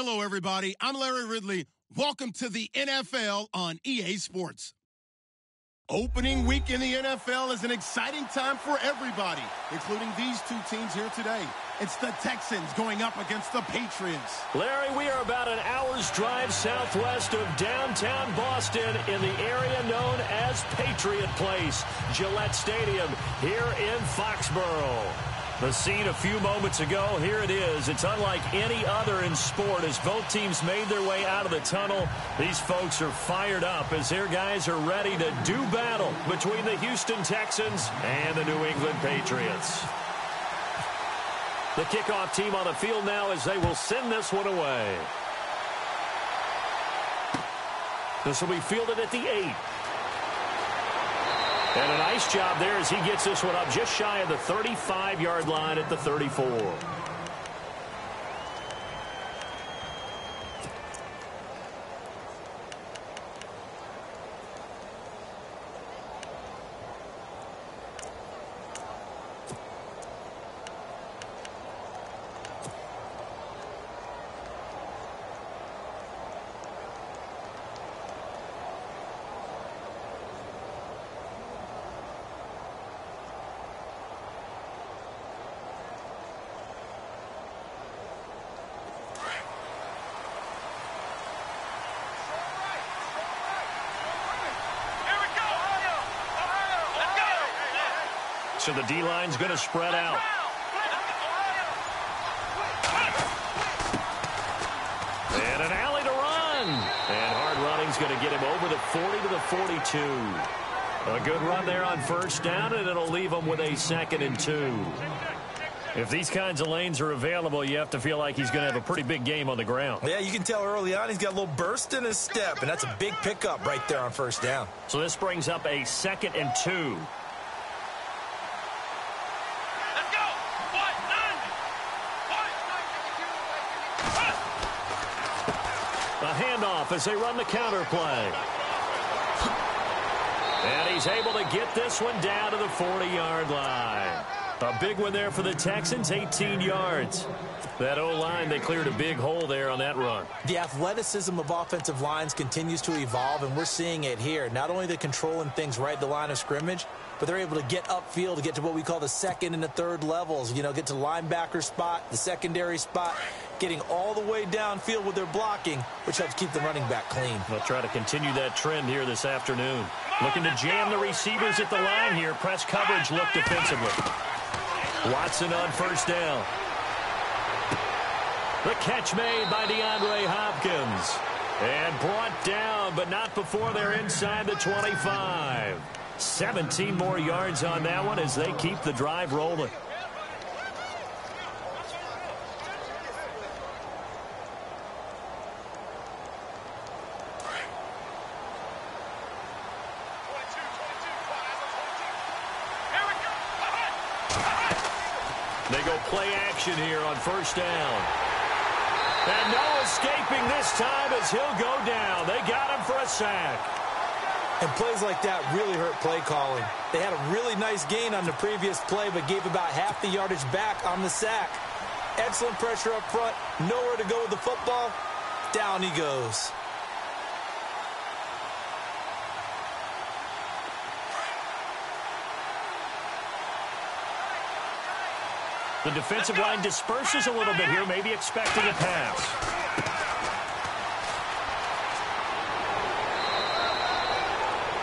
Hello, everybody. I'm Larry Ridley. Welcome to the NFL on EA Sports. Opening week in the NFL is an exciting time for everybody, including these two teams here today. It's the Texans going up against the Patriots. Larry, we are about an hour's drive southwest of downtown Boston in the area known as Patriot Place, Gillette Stadium, here in Foxborough. The scene a few moments ago, here it is. It's unlike any other in sport as both teams made their way out of the tunnel. These folks are fired up as their guys are ready to do battle between the Houston Texans and the New England Patriots. The kickoff team on the field now as they will send this one away. This will be fielded at the 8. And a nice job there as he gets this one up just shy of the 35-yard line at the 34. So the D-line's going to spread out. And an alley to run. And hard running's going to get him over the 40 to the 42. A good run there on first down, and it'll leave him with a 2nd and 2. If these kinds of lanes are available, you have to feel like he's going to have a pretty big game on the ground. Yeah, you can tell early on he's got a little burst in his step, and that's a big pickup right there on first down. So this brings up a 2nd and 2. Handoff as they run the counter play. And he's able to get this one down to the 40-yard line. A big one there for the Texans, 18 yards. That O-line, they cleared a big hole there on that run. The athleticism of offensive lines continues to evolve, and we're seeing it here. Not only are they controlling things right at the line of scrimmage, but they're able to get upfield to get to what we call the 2nd and the 3rd levels. You know, get to the linebacker spot, the secondary spot, getting all the way downfield with their blocking, which helps keep the running back clean. They'll try to continue that trend here this afternoon. Looking to jam the receivers at the line here. Press coverage look defensively. Watson on first down. The catch made by DeAndre Hopkins. And brought down, but not before they're inside the 25. 17 more yards on that one as they keep the drive rolling. They go play action here on first down. And no escaping this time as he'll go down. They got him for a sack. And plays like that really hurt play calling. They had a really nice gain on the previous play, but gave about half the yardage back on the sack. Excellent pressure up front. Nowhere to go with the football. Down he goes. The defensive line disperses a little bit here, maybe expecting a pass.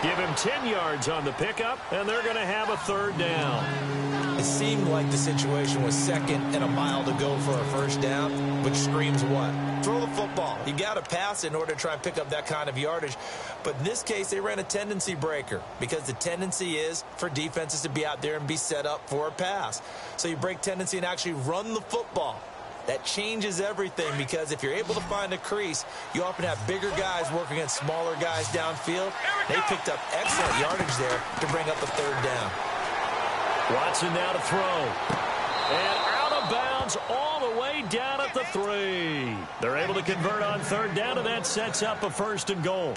Give him 10 yards on the pickup, and they're going to have a 3rd down. It seemed like the situation was 2nd and a mile to go for a first down, which screams what? Throw the football. You got to pass in order to try and pick up that kind of yardage. But in this case, they ran a tendency breaker because the tendency is for defenses to be out there and be set up for a pass. So you break tendency and actually run the football. That changes everything because if you're able to find a crease, you often have bigger guys working against smaller guys downfield. They picked up excellent yardage there to bring up a 3rd down. Watson now to throw. And out of bounds all the way down at the 3. They're able to convert on 3rd down, and that sets up a 1st and goal.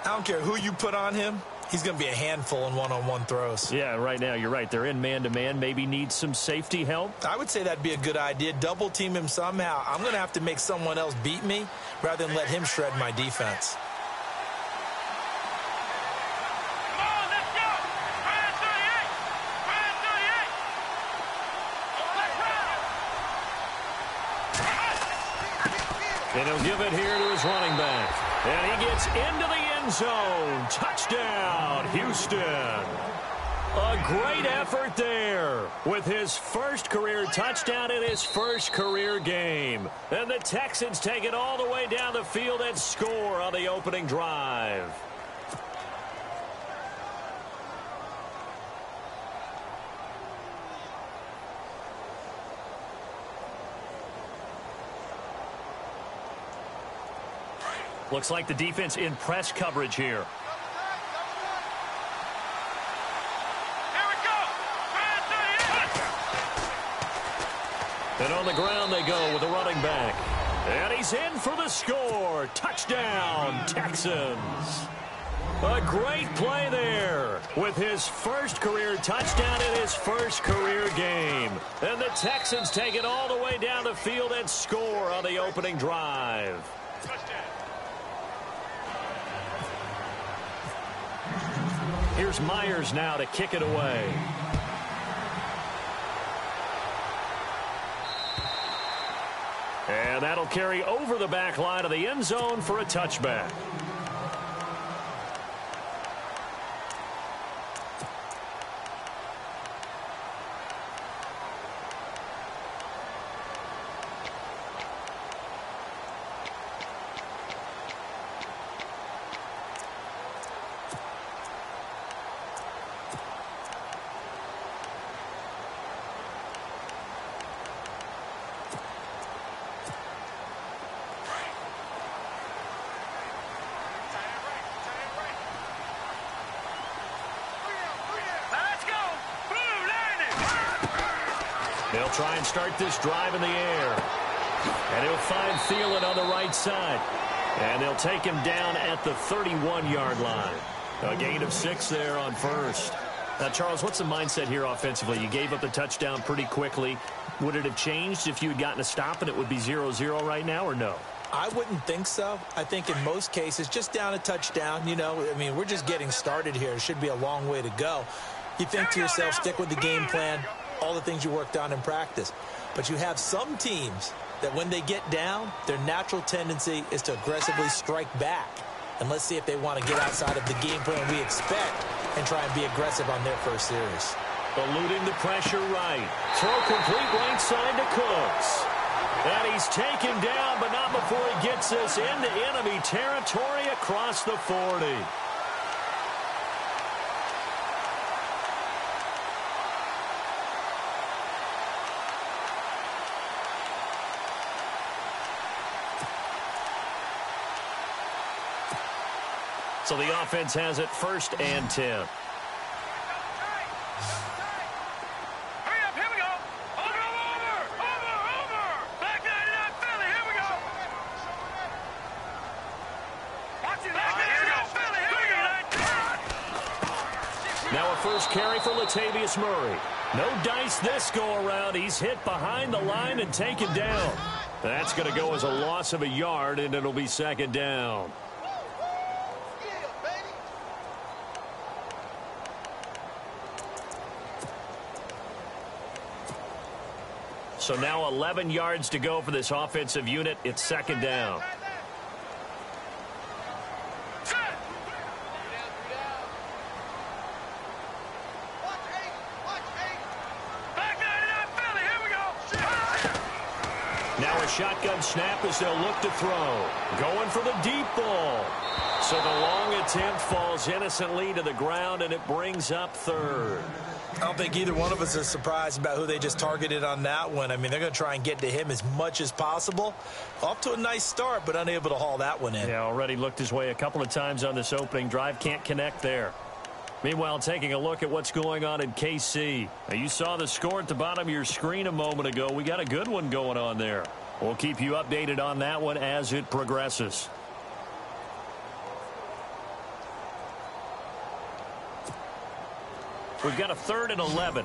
I don't care who you put on him. he's going to be a handful in one-on-one throws. Yeah, right now you're right. They're in man-to-man. Maybe needs some safety help. I would say that'd be a good idea. Double team him somehow. I'm going to have to make someone else beat me rather than let him shred my defense. And he'll give it here to his running back. And he gets into the end zone. Touchdown, Houston. A great effort there with his first career touchdown in his first career game. And the Texans take it all the way down the field and score on the opening drive. Looks like the defense in press coverage here. And on the ground they go with a running back. And he's in for the score. Touchdown, Texans. A great play there with his first career touchdown in his first career game. And the Texans take it all the way down the field and score on the opening drive. Here's Myers now to kick it away. And that'll carry over the back line of the end zone for a touchback. They'll try and start this drive in the air. And he'll find Thielen on the right side. And they'll take him down at the 31-yard line. A gain of 6 there on first. Now, Charles, what's the mindset here offensively? You gave up the touchdown pretty quickly. Would it have changed if you had gotten a stop and it would be 0-0 right now, or no? I wouldn't think so. I think in most cases, just down a touchdown, you know, I mean, we're just getting started here. It should be a long way to go. You think to yourself, stick with the game plan, all the things you worked on in practice. But you have some teams that when they get down, their natural tendency is to aggressively strike back. And let's see if they want to get outside of the game plan we expect and try and be aggressive on their first series. Eluding the pressure right. Throw complete right side to Cooks. And he's taken down, but not before he gets us into enemy territory across the 40. So the offense has it 1st and 10. Now a first carry for Latavius Murray. No dice this go-around. He's hit behind the line and taken down. That's going to go as a loss of a yard, and it'll be 2nd down. So now 11 yards to go for this offensive unit. It's 2nd down. Now a shotgun snap as they'll look to throw. Going for the deep ball. So the long attempt falls innocently to the ground, and it brings up 3rd. I don't think either one of us is surprised about who they just targeted on that one. I mean, they're going to try and get to him as much as possible. Off to a nice start, but unable to haul that one in. Yeah, already looked his way a couple of times on this opening drive. Can't connect there. Meanwhile, taking a look at what's going on in KC. Now, you saw the score at the bottom of your screen a moment ago. We got a good one going on there. We'll keep you updated on that one as it progresses. We've got a 3rd and 11.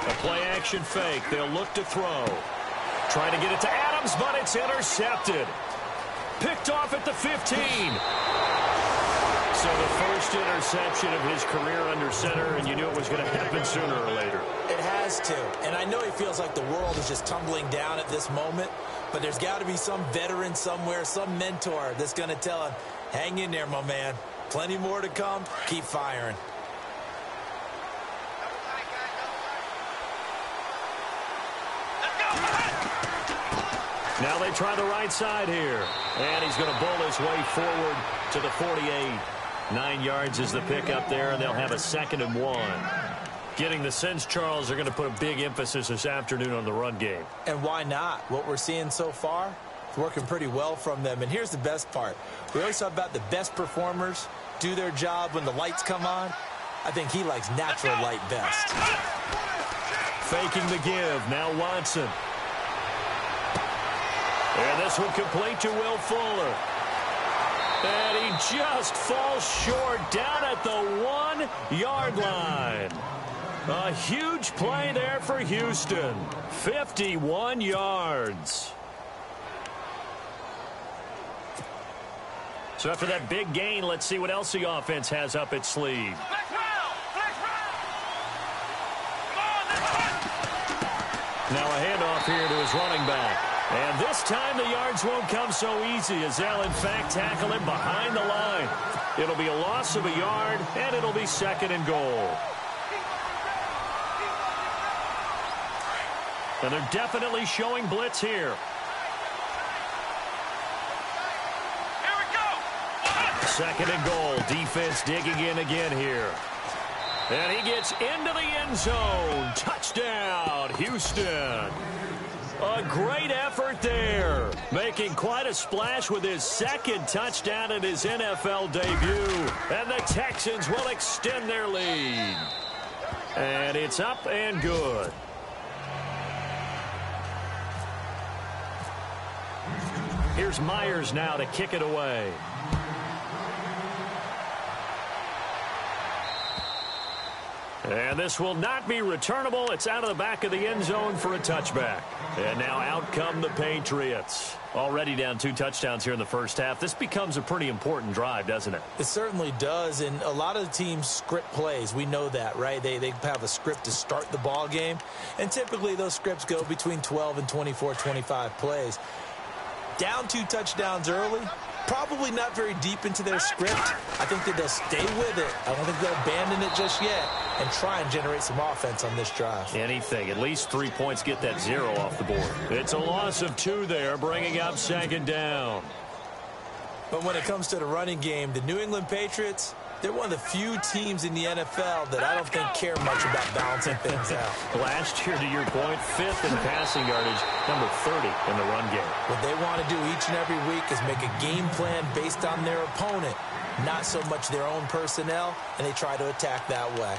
A play-action fake. They'll look to throw. Trying to get it to Adams, but it's intercepted. Picked off at the 15. So the first interception of his career under center, and you knew it was going to happen sooner or later. It has to. And I know he feels like the world is just tumbling down at this moment, but there's got to be some veteran somewhere, some mentor that's going to tell him, hang in there, my man. Plenty more to come. Keep firing. Now they try the right side here. And he's going to bowl his way forward to the 48. 9 yards is the pickup there, and they'll have a 2nd and 1. Getting the sense, Charles, they're going to put a big emphasis this afternoon on the run game. And why not? What we're seeing so far, it's working pretty well from them. And here's the best part. We always talk about the best performers do their job when the lights come on. I think he likes natural light best. Faking the give. Now Watson. And this one complete to Will Fuller. And he just falls short down at the 1-yard line. A huge play there for Houston. 51 yards. So after that big gain, let's see what else the offense has up its sleeve. Now a handoff here to his running back. And this time the yards won't come so easy as they'll, in fact, tackle him behind the line. It'll be a loss of a yard, and it'll be 2nd and goal. And they're definitely showing blitz here. Here we go. 2nd and goal. Defense digging in again here. And he gets into the end zone. Touchdown, Houston. A great effort there. Making quite a splash with his 2nd touchdown in his NFL debut. And the Texans will extend their lead. And it's up and good. Here's Myers now to kick it away. And this will not be returnable. It's out of the back of the end zone for a touchback. And now out come the Patriots. Already down 2 touchdowns here in the first half. This becomes a pretty important drive, doesn't it? It certainly does. And a lot of the teams script plays. We know that, right? They have a script to start the ball game. And typically those scripts go between 12 and 24, 25 plays. Down 2 touchdowns early. Probably not very deep into their script. I think that they'll stay with it. I don't think they'll abandon it just yet and try and generate some offense on this drive. Anything. At least 3 points get that 0 off the board. It's a loss of 2 there, bringing up 2nd down. But when it comes to the running game, the New England Patriots, they're one of the few teams in the NFL that I don't think care much about balancing things out. Last year, to your point, 5th in passing yardage, number 30 in the run game. What they want to do each and every week is make a game plan based on their opponent, not so much their own personnel, and they try to attack that way.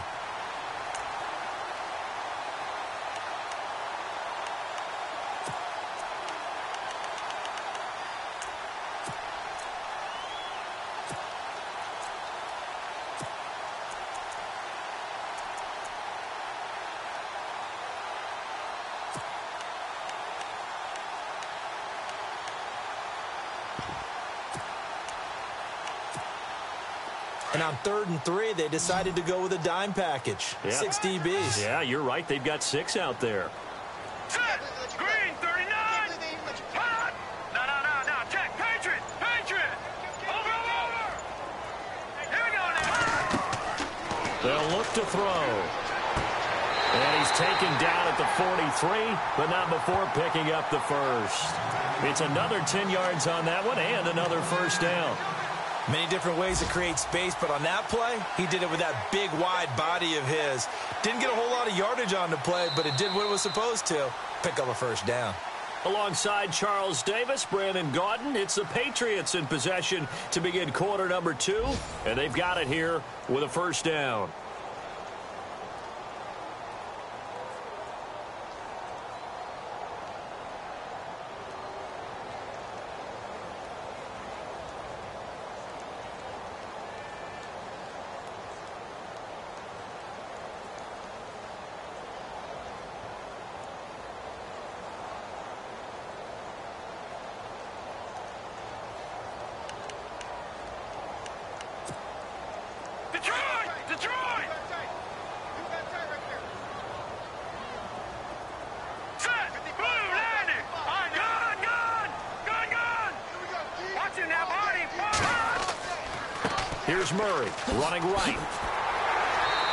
And on 3rd and 3, they decided to go with a dime package. Yeah. 6 DBs. Yeah, you're right. They've got 6 out there. Set. Green, 39. Hot. No. Check. Patriot. Over. Here we go now. They'll look to throw. And he's taken down at the 43, but not before picking up the first. It's another 10 yards on that one and another first down. Many different ways to create space, but on that play, he did it with that big, wide body of his. Didn't get a whole lot of yardage on the play, but it did what it was supposed to. Pick up a first down. Alongside Charles Davis, Brandon Gaudin, it's the Patriots in possession to begin quarter number 2, and they've got it here with a first down. Here's Murray running right.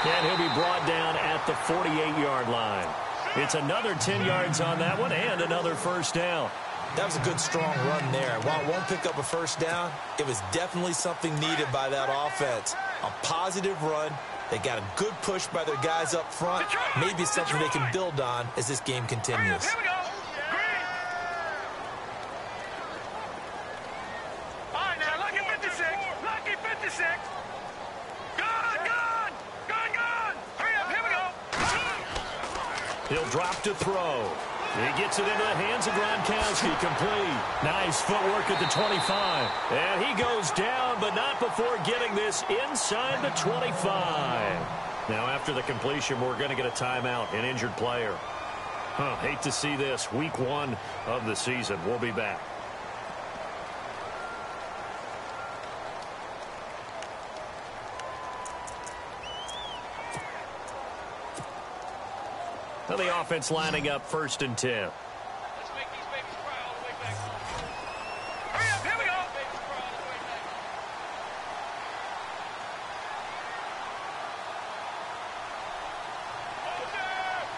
And he'll be brought down at the 48-yard line. It's another 10 yards on that one and another first down. That was a good, strong run there. While it won't pick up a first down, it was definitely something needed by that offense. A positive run. They got a good push by their guys up front. Maybe something they can build on as this game continues. Here we go. Green. All right, now, lucky 56. Lucky 56. Gone. Hurry up, here we go. He'll drop to throw. He gets it into the hands of Gronkowski, complete. Nice footwork at the 25. And he goes down, but not before getting this inside the 25. Now, after the completion, we're going to get a timeout, an injured player. Hate to see this. Week 1 of the season. We'll be back. Now the offense lining up 1st and 10. Let's make these babies cry all the way back. Hurry up, here we go. Babies cry all the way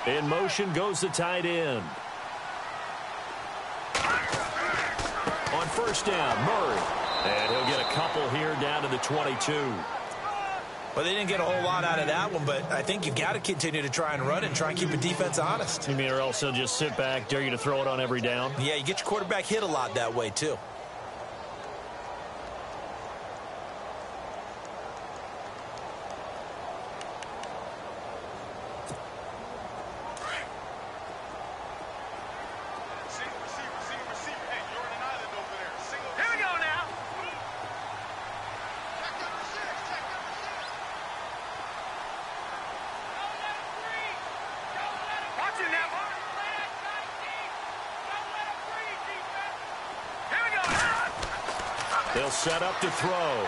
back. In motion goes the tight end. On 1st down, Murray. And he'll get a couple here down to the 22. Well, they didn't get a whole lot out of that one, but I think you've got to continue to try and run and try and keep the defense honest. You mean or else they'll just sit back, dare you to throw it on every down? Yeah, you get your quarterback hit a lot that way, too. Receiver. Hey, you're on an island over there. Here we go now. Watch it now. Here we go. They'll set up to throw.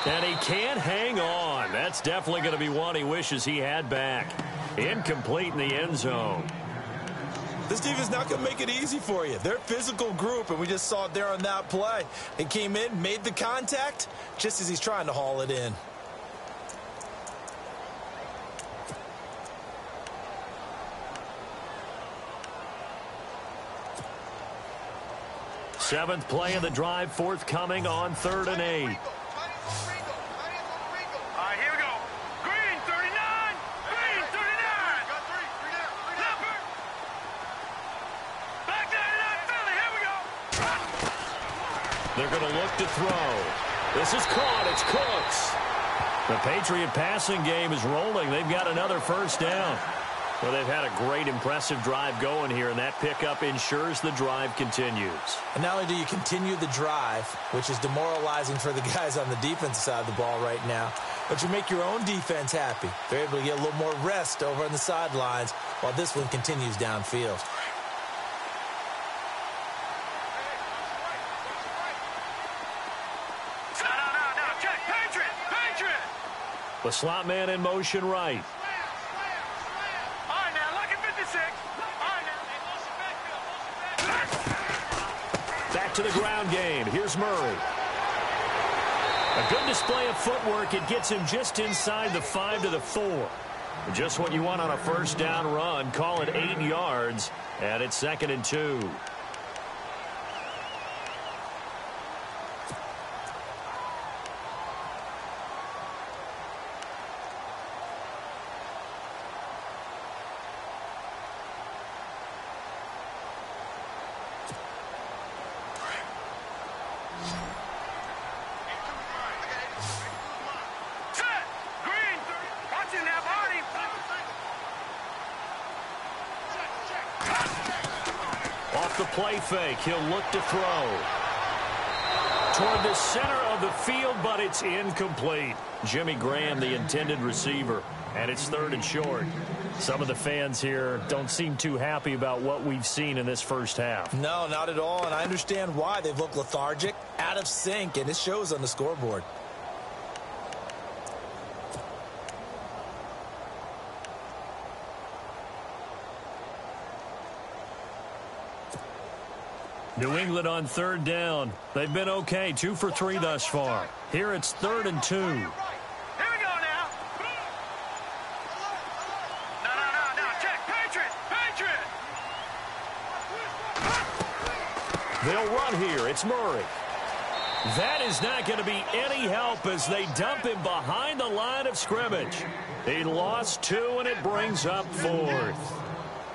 And he can't hang on. That's definitely going to be one he wishes he had back. Incomplete in the end zone. This defense not going to make it easy for you. They're a physical group, and we just saw it there on that play. He came in, made the contact, just as he's trying to haul it in. Seventh play of the drive forthcoming on 3rd and 8. All right, here we go. Green, 39. Green, 39. Got three down. Leopard. Back there, Philly. Here we go. They're going to look to throw. This is caught. It's Cooks. The Patriot passing game is rolling. They've got another first down. Well, they've had a great, impressive drive going here, and that pickup ensures the drive continues. And not only do you continue the drive, which is demoralizing for the guys on the defensive side of the ball right now, but you make your own defense happy. They're able to get a little more rest over on the sidelines while this one continues downfield. No, check. Patriot. The slot man in motion right. All right, now, lucky 56. All right, now. Back to the ground game. Here's Murray. A good display of footwork. It gets him just inside the 5 to the 4. Just what you want on a first down run. Call it 8 yards, and it's 2nd and 2. Off the play fake, he'll look to throw. Toward the center of the field, but it's incomplete. Jimmy Graham, the intended receiver, and it's 3rd and short. Some of the fans here don't seem too happy about what we've seen in this first half. No, not at all, and I understand why. They've looked lethargic, out of sync, and it shows on the scoreboard. New England on third down. They've been okay, 2 for 3 thus far. Here it's 3rd and 2. Here we go now. No. Check. Patriot. They'll run here. It's Murray. That is not going to be any help as they dump him behind the line of scrimmage. He lost 2, and it brings up 4th.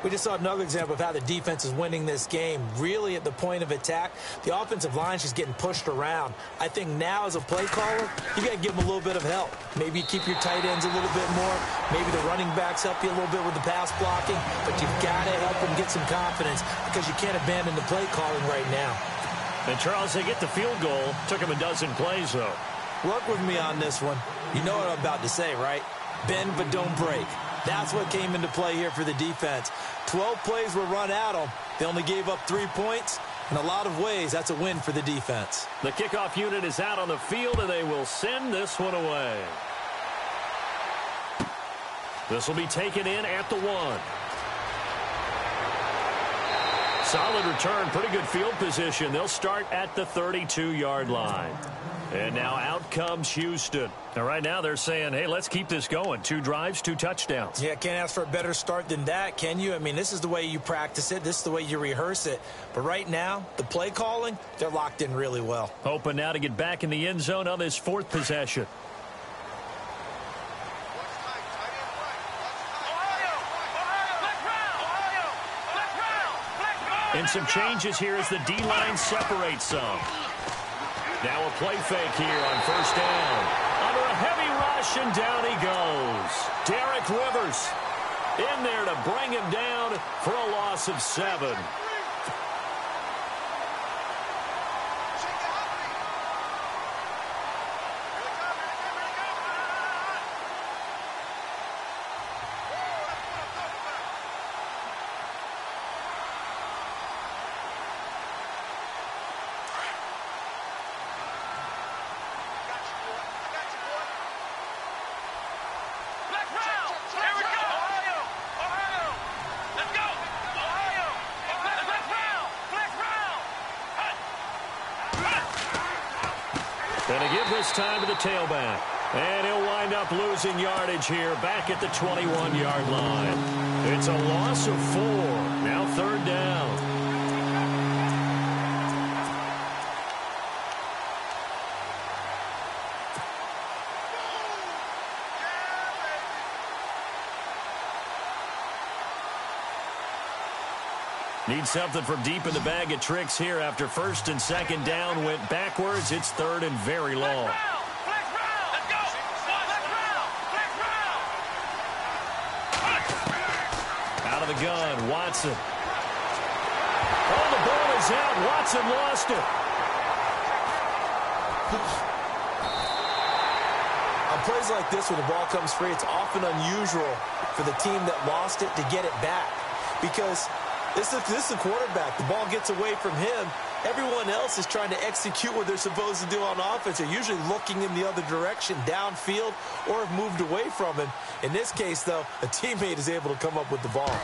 We just saw another example of how the defense is winning this game. Really at the point of attack, the offensive line is just getting pushed around. I think now as a play caller, you got to give them a little bit of help. Maybe you keep your tight ends a little bit more. Maybe the running backs help you a little bit with the pass blocking. But you've got to help them get some confidence because you can't abandon the play calling right now. And, Charles, they get the field goal. Took him a dozen plays, though. Work with me on this one. You know what I'm about to say, right? Bend but don't break. That's what came into play here for the defense. 12 plays were run at them. They only gave up 3 points. In a lot of ways, that's a win for the defense. The kickoff unit is out on the field, and they will send this one away. This will be taken in at the 1. Solid return, pretty good field position. They'll start at the 32-yard line. And now out comes Houston. Now, right now they're saying, hey, let's keep this going. 2 drives, 2 touchdowns. Yeah, can't ask for a better start than that, can you? I mean, this is the way you practice it. This is the way you rehearse it. But right now, the play calling, they're locked in really well. Hoping now to get back in the end zone on this 4th possession. And some changes here as the D-line separates some. Now a play fake here on 1st down. Under a heavy rush, and down he goes. Derek Rivers in there to bring him down for a loss of 7. Going to give this time to the tailback. And he'll wind up losing yardage here back at the 21-yard line. It's a loss of 4. Now 3rd down. Need something from deep in the bag of tricks here after 1st and 2nd down went backwards. It's 3rd and very long. Out of the gun, Watson. Oh, the ball is out. Watson lost it. On plays like this where the ball comes free, it's often unusual for the team that lost it to get it back. Because this is the quarterback. The ball gets away from him. Everyone else is trying to execute what they're supposed to do on offense. They're usually looking in the other direction, downfield, or have moved away from him. In this case, though, a teammate is able to come up with the ball.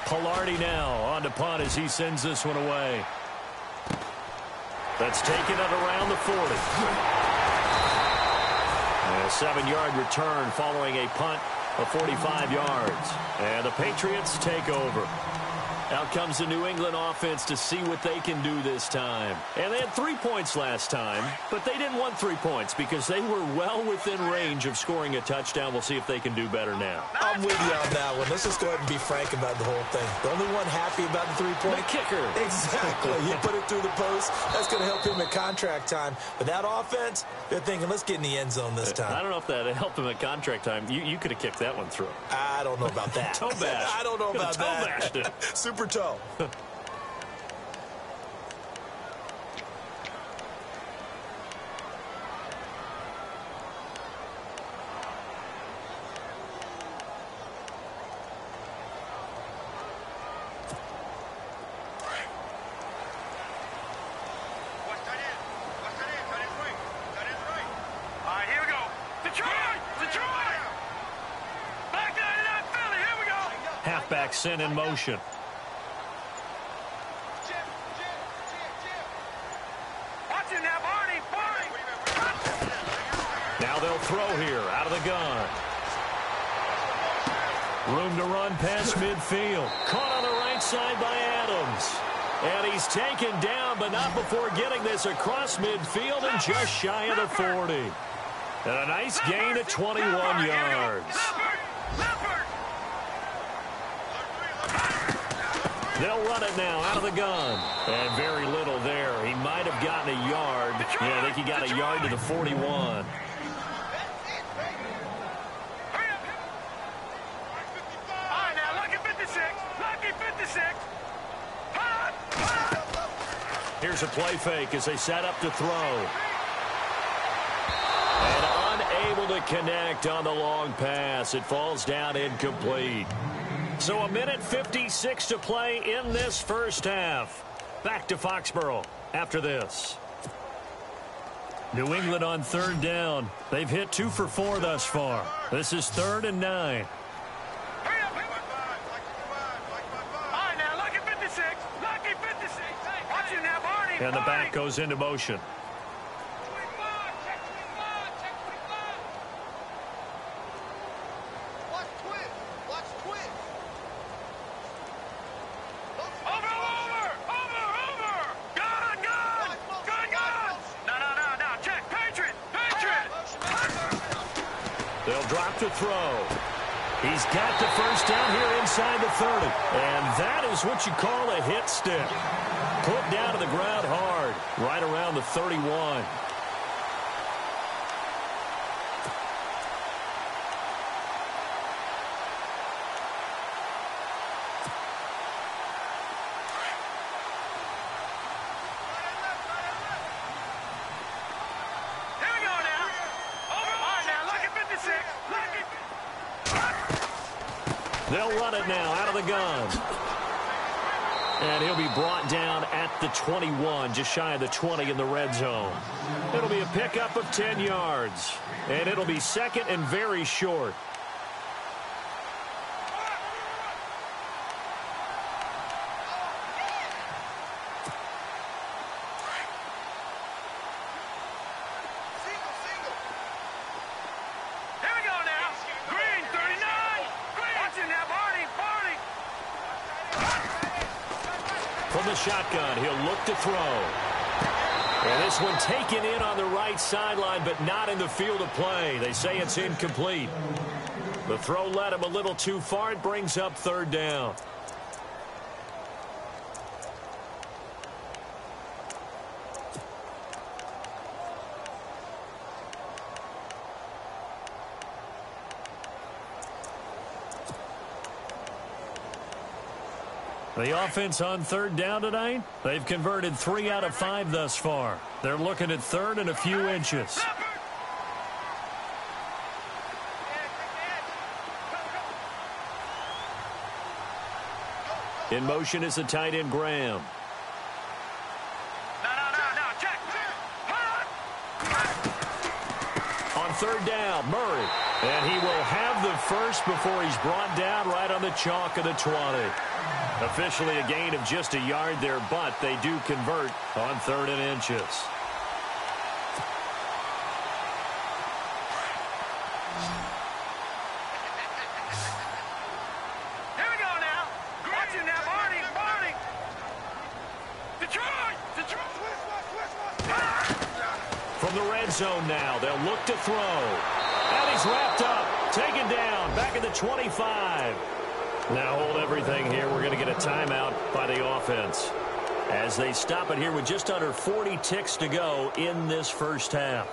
Pilardi now on to punt as he sends this one away. That's taken at around the 40. And a 7-yard return following a punt of 45 yards. And the Patriots take over. Out comes the New England offense to see what they can do this time. And they had 3 points last time, but they didn't want 3 points because they were well within range of scoring a touchdown. We'll see if they can do better now. I'm with you on that one. Let's just go ahead and be frank about the whole thing. The only one happy about the 3-point? The kicker. Exactly. You put it through the post. That's going to help him at contract time. But that offense, they're thinking, let's get in the end zone this time. I don't know if that helped him at contract time. You could have kicked that one through. I don't know about that. Toe bash. I don't know about that. Toe bashed it. Super toe. Halfback sent in motion. throw here out of the gun. Room to run past midfield. Caught on the right side by Adams. And he's taken down, but not before getting this across midfield and just shy of the 40. And a nice gain of 21 yards. They'll run it now out of the gun. And very little there. He might have gotten a yard. Yeah, I think he got a yard to the 41. All right, now, lucky 56. Lucky 56. Here's a play fake as they set up to throw. And unable to connect on the long pass. It falls down incomplete. So a minute 56 to play in this first half. Back to Foxborough after this. New England on third down. They've hit 2 for 4 thus far. This is 3rd and 9. And the back goes into motion. They'll drop to throw. He's got the first down here inside the 30. And that is what you call a hit stick. Put down to the ground hard, right around the 31. They'll run it now out of the gun. And he'll be brought down at the 21, just shy of the 20 in the red zone. It'll be a pickup of 10 yards. And it'll be second and very short. From the shotgun, he'll look to throw. And this one taken in on the right sideline, but not in the field of play. They say it's incomplete. The throw led him a little too far. It brings up 3rd down. The offense on 3rd down tonight, they've converted 3 out of 5 thus far. They're looking at 3rd and a few inches. In motion is the tight end, Graham. Check. On 3rd down, Murray. And he will have the first before he's brought down right on the chalk of the 20. Officially a gain of just a yard there, but they do convert on 3rd and inches. Here we go now. Watch it now, Barney. Detroit. From the red zone now, they'll look to throw. And he's wrapped up, taken down, back at the 25. Now hold everything here. We're going to get a timeout by the offense as they stop it here with just under 40 ticks to go in this first half.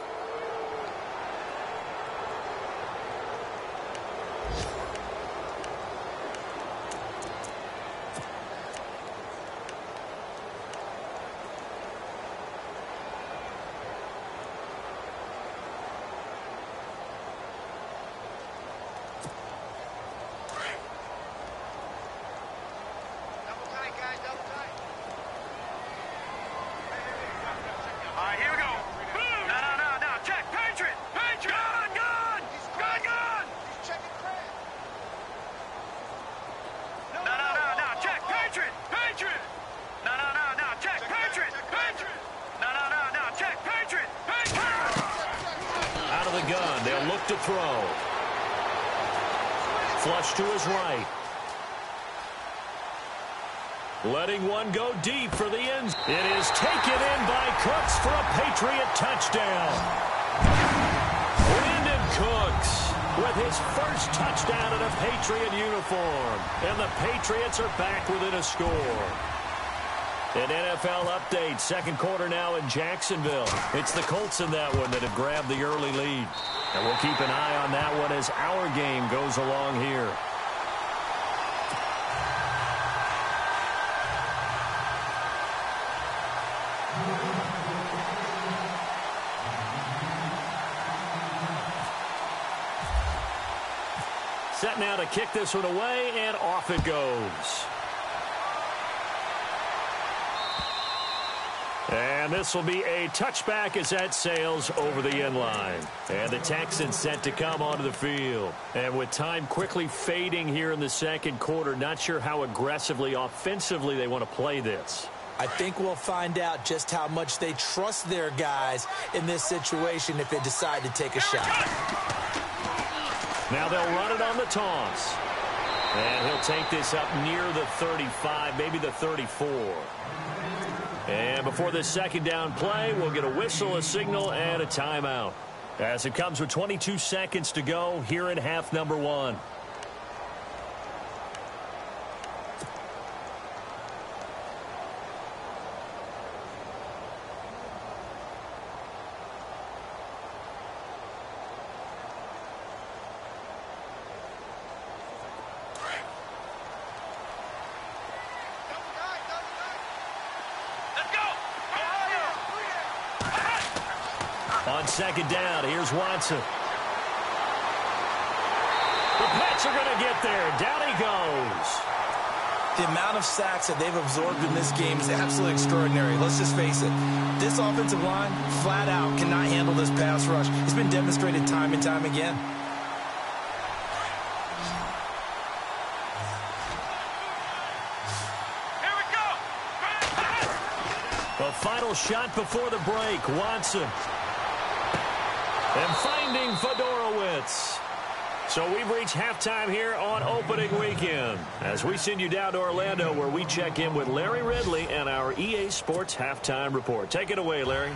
back to throw. Flush to his right. Letting one go deep for the end. It is taken in by Cooks for a Patriot touchdown. Brandon Cooks with his first touchdown in a Patriot uniform. And the Patriots are back within a score. An NFL update. Second quarter now in Jacksonville. It's the Colts in that one that have grabbed the early lead. And we'll keep an eye on that one as our game goes along here. Set now to kick this one away, and off it goes. And this will be a touchback as that sails over the end line. And the Texans set to come onto the field. And with time quickly fading here in the second quarter, not sure how aggressively, offensively they want to play this. I think we'll find out just how much they trust their guys in this situation if they decide to take a shot. Now they'll run it on the toss. And he'll take this up near the 35, maybe the 34. And before this second down play, we'll get a whistle, a signal, and a timeout. As it comes with 22 seconds to go here in half number one. On second down, here's Watson. The Pats are going to get there. Down he goes. The amount of sacks that they've absorbed in this game is absolutely extraordinary. Let's just face it. This offensive line, flat out, cannot handle this pass rush. It's been demonstrated time and time again. Here we go. The final shot before the break. Watson. And finding Fedorowicz. So we've reached halftime here on opening weekend as we send you down to Orlando where we check in with Larry Ridley and our EA Sports Halftime Report. Take it away, Larry.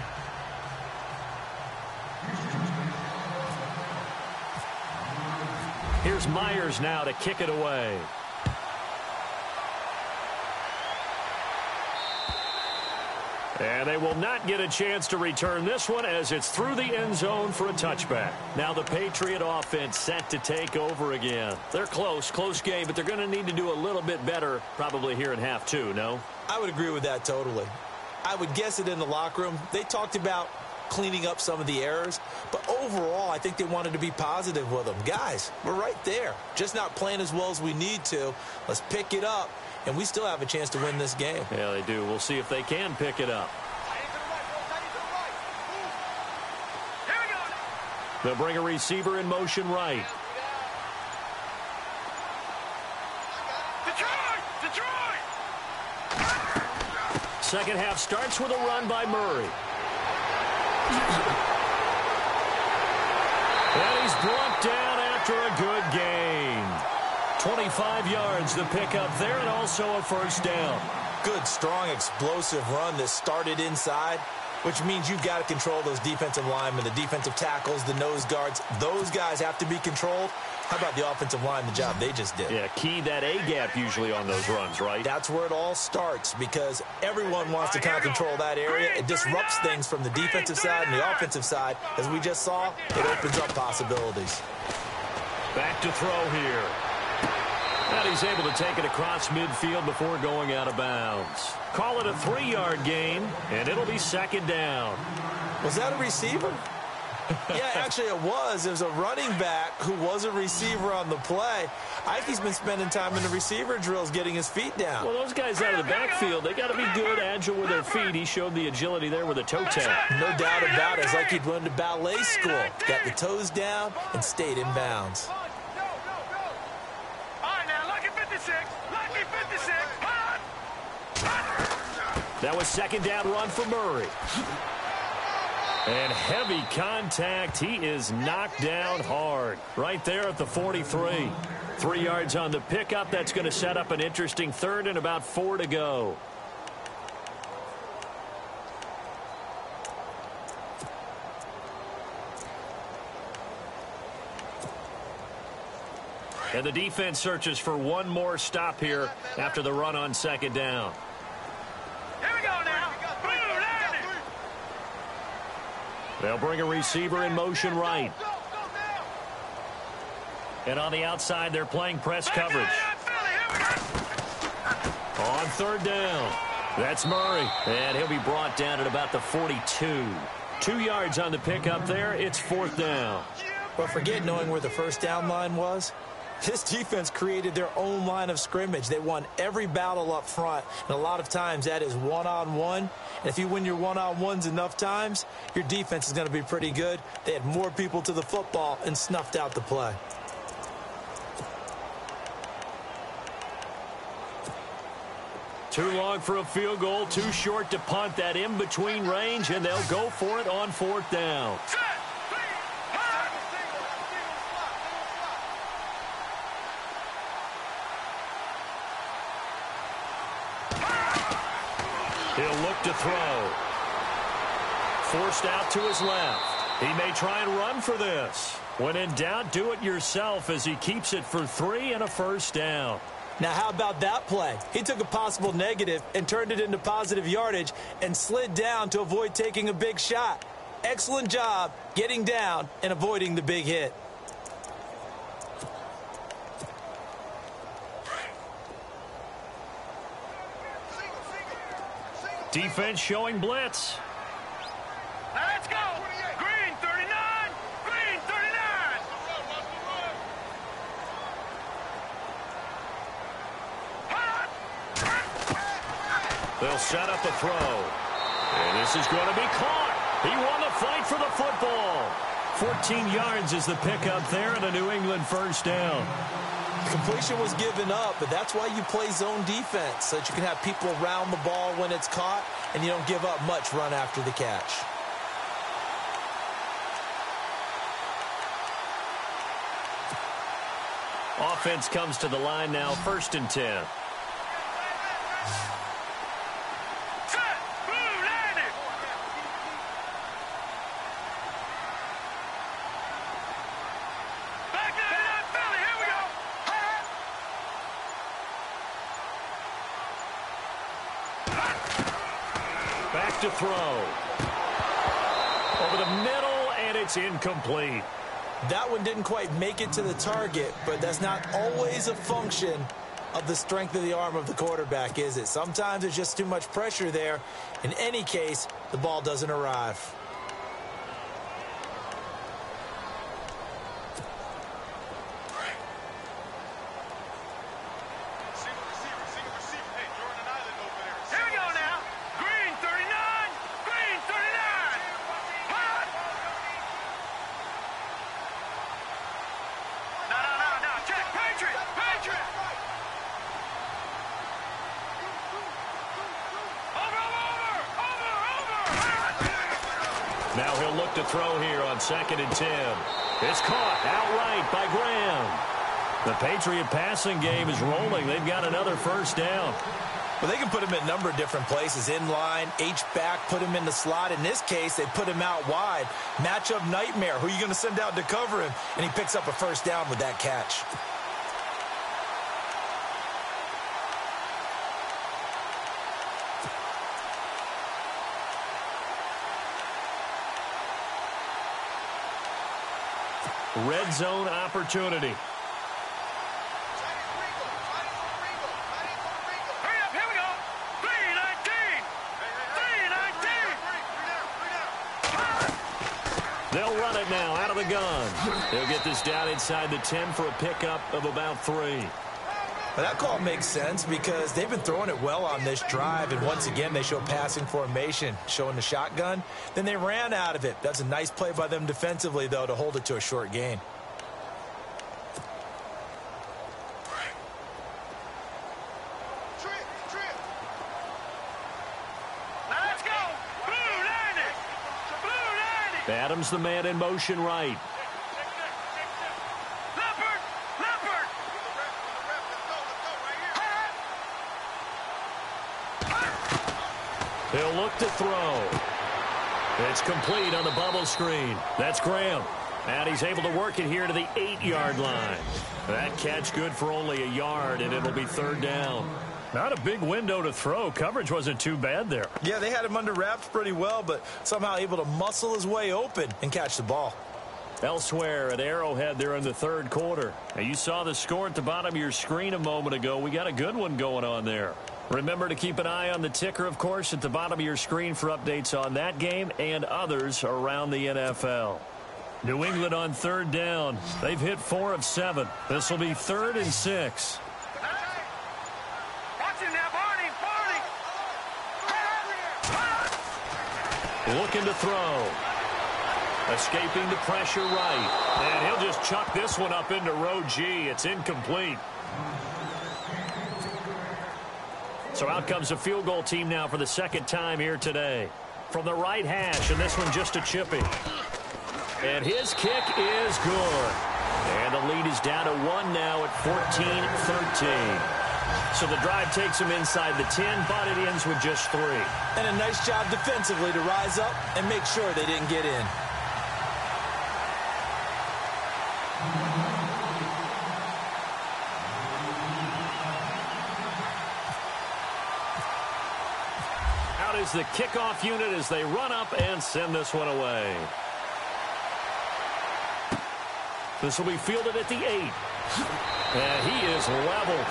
Here's Myers now to kick it away. And they will not get a chance to return this one as it's through the end zone for a touchback. Now the Patriot offense set to take over again. They're close game, but they're going to need to do a little bit better probably here in half two, no? I would agree with that totally. I would guess it in the locker room. They talked about cleaning up some of the errors, but overall I think they wanted to be positive with them. Guys, we're right there. Just not playing as well as we need to. Let's pick it up. And we still have a chance to win this game. Yeah, they do. We'll see if they can pick it up. They'll bring a receiver in motion right. Detroit! Second half starts with a run by Murray. And he's brought down after a good gain. 25 yards the pickup there, and also a first down. Good, strong, explosive run that started inside, which means you've got to control those defensive linemen, the defensive tackles, the nose guards. Those guys have to be controlled. How about the offensive line, the job they just did? Yeah, key that A-gap usually on those runs, right? That's where it all starts because everyone wants to kind of control that area. It disrupts things from the defensive side and the offensive side. As we just saw, it opens up possibilities. Back to throw here. And he's able to take it across midfield before going out of bounds. Call it a 3-yard gain, and it'll be second down. Was that a receiver? Yeah, actually it was. It was a running back who was a receiver on the play. Ike's been spending time in the receiver drills getting his feet down. Well, those guys out of the backfield, they got to be good, agile with their feet. He showed the agility there with a toe tap. No doubt about it. It's like he'd went to ballet school. Got the toes down and stayed in bounds. That was second down run for Murray. And heavy contact. He is knocked down hard right there at the 43. 3 yards on the pickup. That's going to set up an interesting third and about 4 to go. And the defense searches for one more stop here after the run on second down. Here we go now. Blue landing. They'll bring a receiver in motion right. And on the outside, they're playing press coverage. On third down, that's Murray. And he'll be brought down at about the 42. 2 yards on the pickup there. It's fourth down. But forget knowing where the first down line was. This defense created their own line of scrimmage. They won every battle up front, and a lot of times that is one-on-one. And if you win your one-on-ones enough times, your defense is going to be pretty good. They had more people to the football and snuffed out the play. Too long for a field goal, too short to punt. That in-between range, and they'll go for it on fourth down. He'll look to throw. Forced out to his left. He may try and run for this. When in doubt, do it yourself as he keeps it for 3 and a first down. Now, how about that play? He took a possible negative and turned it into positive yardage and slid down to avoid taking a big shot. Excellent job getting down and avoiding the big hit. Defense showing blitz. Now let's go. Green 39. Green 39. They'll set up a throw. And this is going to be caught. He won the fight for the football. 14 yards is the pickup there and a New England first down. Completion was given up, but that's why you play zone defense, so that you can have people around the ball when it's caught, and you don't give up much run after the catch. Offense comes to the line now, 1st and 10. Back to throw. Over the middle, and it's incomplete. That one didn't quite make it to the target, but that's not always a function of the strength of the arm of the quarterback, is it? Sometimes there's just too much pressure there. In any case, the ball doesn't arrive. Now he'll look to throw here on 2nd and 10. It's caught outright by Graham. The Patriot passing game is rolling. They've got another first down. Well, they can put him in a number of different places. In line, H-back, put him in the slot. In this case, they put him out wide. Matchup nightmare. Who are you going to send out to cover him? And he picks up a first down with that catch. Red zone opportunity. Hurry up, here we go. 319. 319. They'll run it now out of the gun. They'll get this down inside the 10 for a pickup of about 3. Well, that call makes sense because they've been throwing it well on this drive, and once again they show passing formation, showing the shotgun. Then they ran out of it. That's a nice play by them defensively, though, to hold it to a short gain. Now let's go. Blue landing. Blue landing. Adams the man in motion right. He'll look to throw. It's complete on the bubble screen. That's Graham. And he's able to work it here to the 8-yard line. That catch good for only a yard, and it'll be third down. Not a big window to throw. Coverage wasn't too bad there. Yeah, they had him under wraps pretty well, but somehow able to muscle his way open and catch the ball. Elsewhere at Arrowhead there in the third quarter. Now, you saw the score at the bottom of your screen a moment ago. We got a good one going on there. Remember to keep an eye on the ticker, of course, at the bottom of your screen for updates on that game and others around the NFL. New England on third down. They've hit 4 of 7. This will be 3rd and 6. Looking to throw. Escaping the pressure right. And he'll just chuck this one up into row G. It's incomplete. So out comes a field goal team now for the second time here today. From the right hash, and this one just a chippy. And his kick is good. And the lead is down to 1 now at 14-13. So the drive takes him inside the 10, but it ends with just 3. And a nice job defensively to rise up and make sure they didn't get in. Out is the kickoff unit as they run up and send this one away. This will be fielded at the 8. And he is leveled.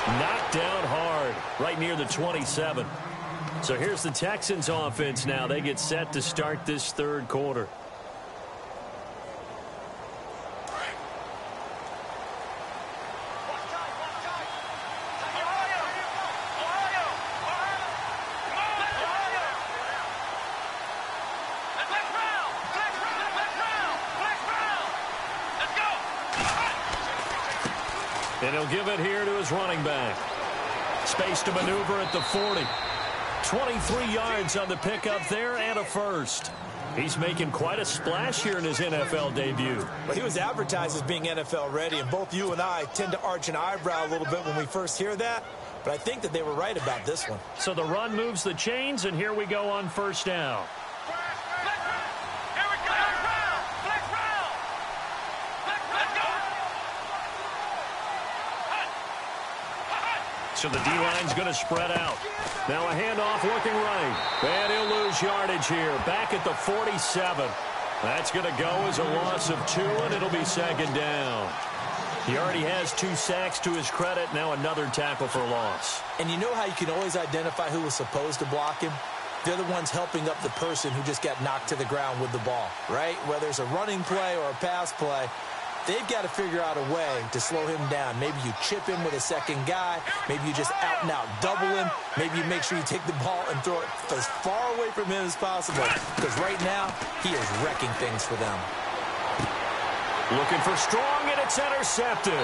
Knocked down hard right near the 27. So here's the Texans offense now. They get set to start this third quarter. And he'll give it here to his running back. Space to maneuver at the 40. 23 yards on the pickup there and a first. He's making quite a splash here in his NFL debut. Well, he was advertised as being NFL ready, and both you and I tend to arch an eyebrow a little bit when we first hear that. But I think that they were right about this one. So the run moves the chains, and here we go on first down. So the D-line's going to spread out. Now a handoff looking right. And he'll lose yardage here. Back at the 47. That's going to go as a loss of 2, and it'll be second down. He already has 2 sacks to his credit. Now another tackle for loss. And you know how you can always identify who was supposed to block him? They're the ones helping up the person who just got knocked to the ground with the ball, right? Whether it's a running play or a pass play, they've got to figure out a way to slow him down. Maybe you chip him with a second guy. Maybe you just out-and-out double him. Maybe you make sure you take the ball and throw it as far away from him as possible. Because right now, he is wrecking things for them. Looking for strong, and it's intercepted.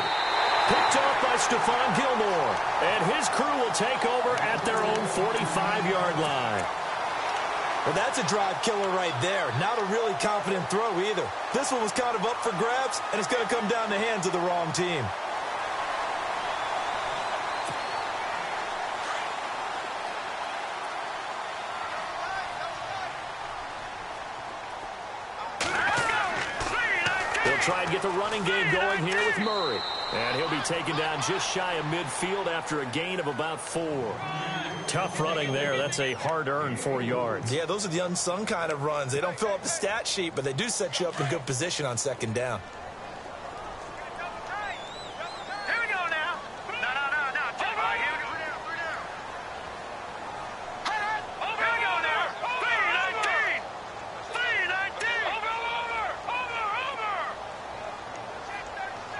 Picked off by Stephon Gilmore. And his crew will take over at their own 45-yard line. Well, that's a drive killer right there. Not a really confident throw either. This one was kind of up for grabs, and it's going to come down the hands of the wrong team. They'll try and get the running game going here with Murray. And he'll be taken down just shy of midfield after a gain of about 4. Tough running there. That's a hard-earned 4 yards. Yeah, those are the unsung kind of runs. They don't fill up the stat sheet, but they do set you up in good position on second down. Here we go now. No. Check right here. Over. Here we go now. 319. 319. Over.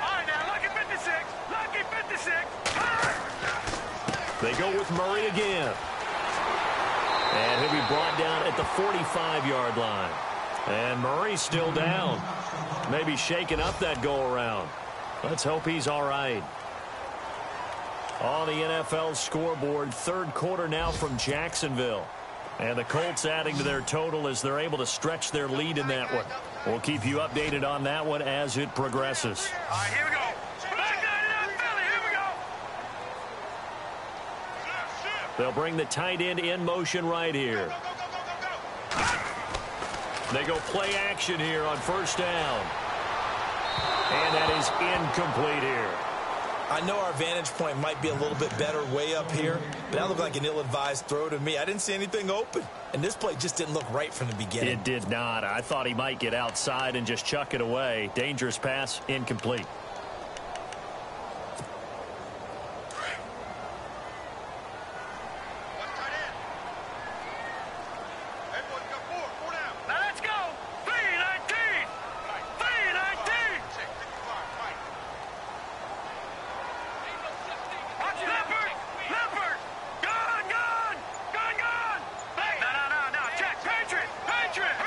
All right, now, lucky 56. Lucky 56. They go with Murray again. And he'll be brought down at the 45-yard line. And Murray's still down. Maybe shaking up that go-around. Let's hope he's all right. On the NFL scoreboard, third quarter now from Jacksonville. And the Colts adding to their total as they're able to stretch their lead in that one. We'll keep you updated on that one as it progresses. All right, here we go. Back 99 Philly, here we go. They'll bring the tight end in motion right here. They go play action here on first down. And that is incomplete here. I know our vantage point might be a little bit better way up here, but that looked like an ill-advised throw to me. I didn't see anything open, and this play just didn't look right from the beginning. It did not. I thought he might get outside and just chuck it away. Dangerous pass, incomplete. Now let's go. 319. 319. Leopard. Leopard. Gone. Gone. Gone. Gone. Hey. No. Check. Patriot. Patriot.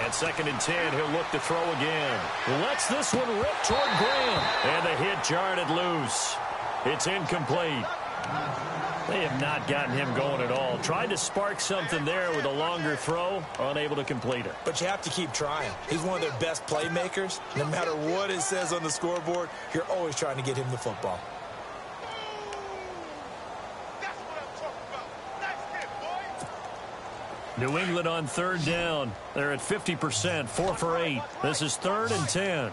And 2nd and 10, he'll look to throw again. Lets this one rip toward Graham. And the hit jarred it loose. It's incomplete. They have not gotten him going at all. Tried to spark something there with a longer throw, unable to complete it. But you have to keep trying. He's one of their best playmakers. No matter what it says on the scoreboard, you're always trying to get him the football. That's what I'm talking about. That's it, boy. New England on 3rd down. They're at 50%, 4 for 8. This is 3rd and 10. All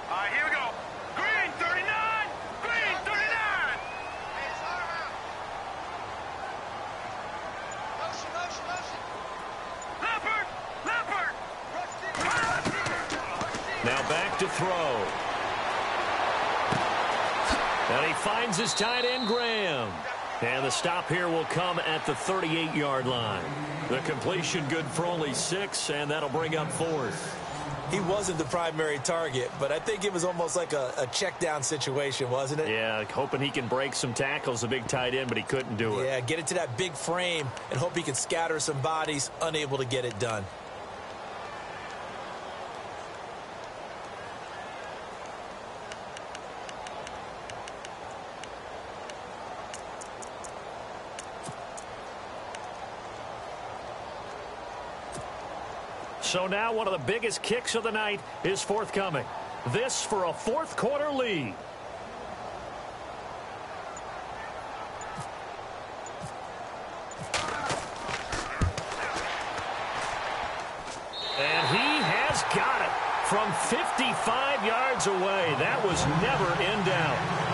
right, here we go. Green 39. Green 39. Leopard. Leopard. Now back to throw. And he finds his tight end, Graham. And the stop here will come at the 38-yard line. The completion good for only 6, and that'll bring up 4th. He wasn't the primary target, but I think it was almost like a check-down situation, wasn't it? Yeah, hoping he can break some tackles, a big tight end, but he couldn't do it. Yeah, get it to that big frame and hope he can scatter some bodies, unable to get it done. So now one of the biggest kicks of the night is forthcoming. This for a 4th quarter lead. And he has got it from 55 yards away. That was never in doubt.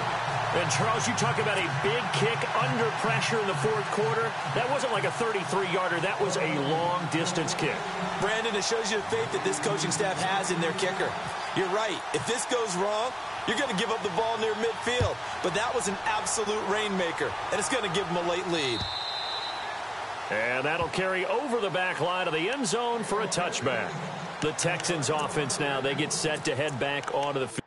And, Charles, you talk about a big kick under pressure in the 4th quarter. That wasn't like a 33-yarder. That was a long-distance kick. Brandon, it shows you the faith that this coaching staff has in their kicker. You're right. If this goes wrong, you're going to give up the ball near midfield. But that was an absolute rainmaker, and it's going to give them a late lead. And that'll carry over the back line of the end zone for a touchback. The Texans offense now, they get set to head back onto the field.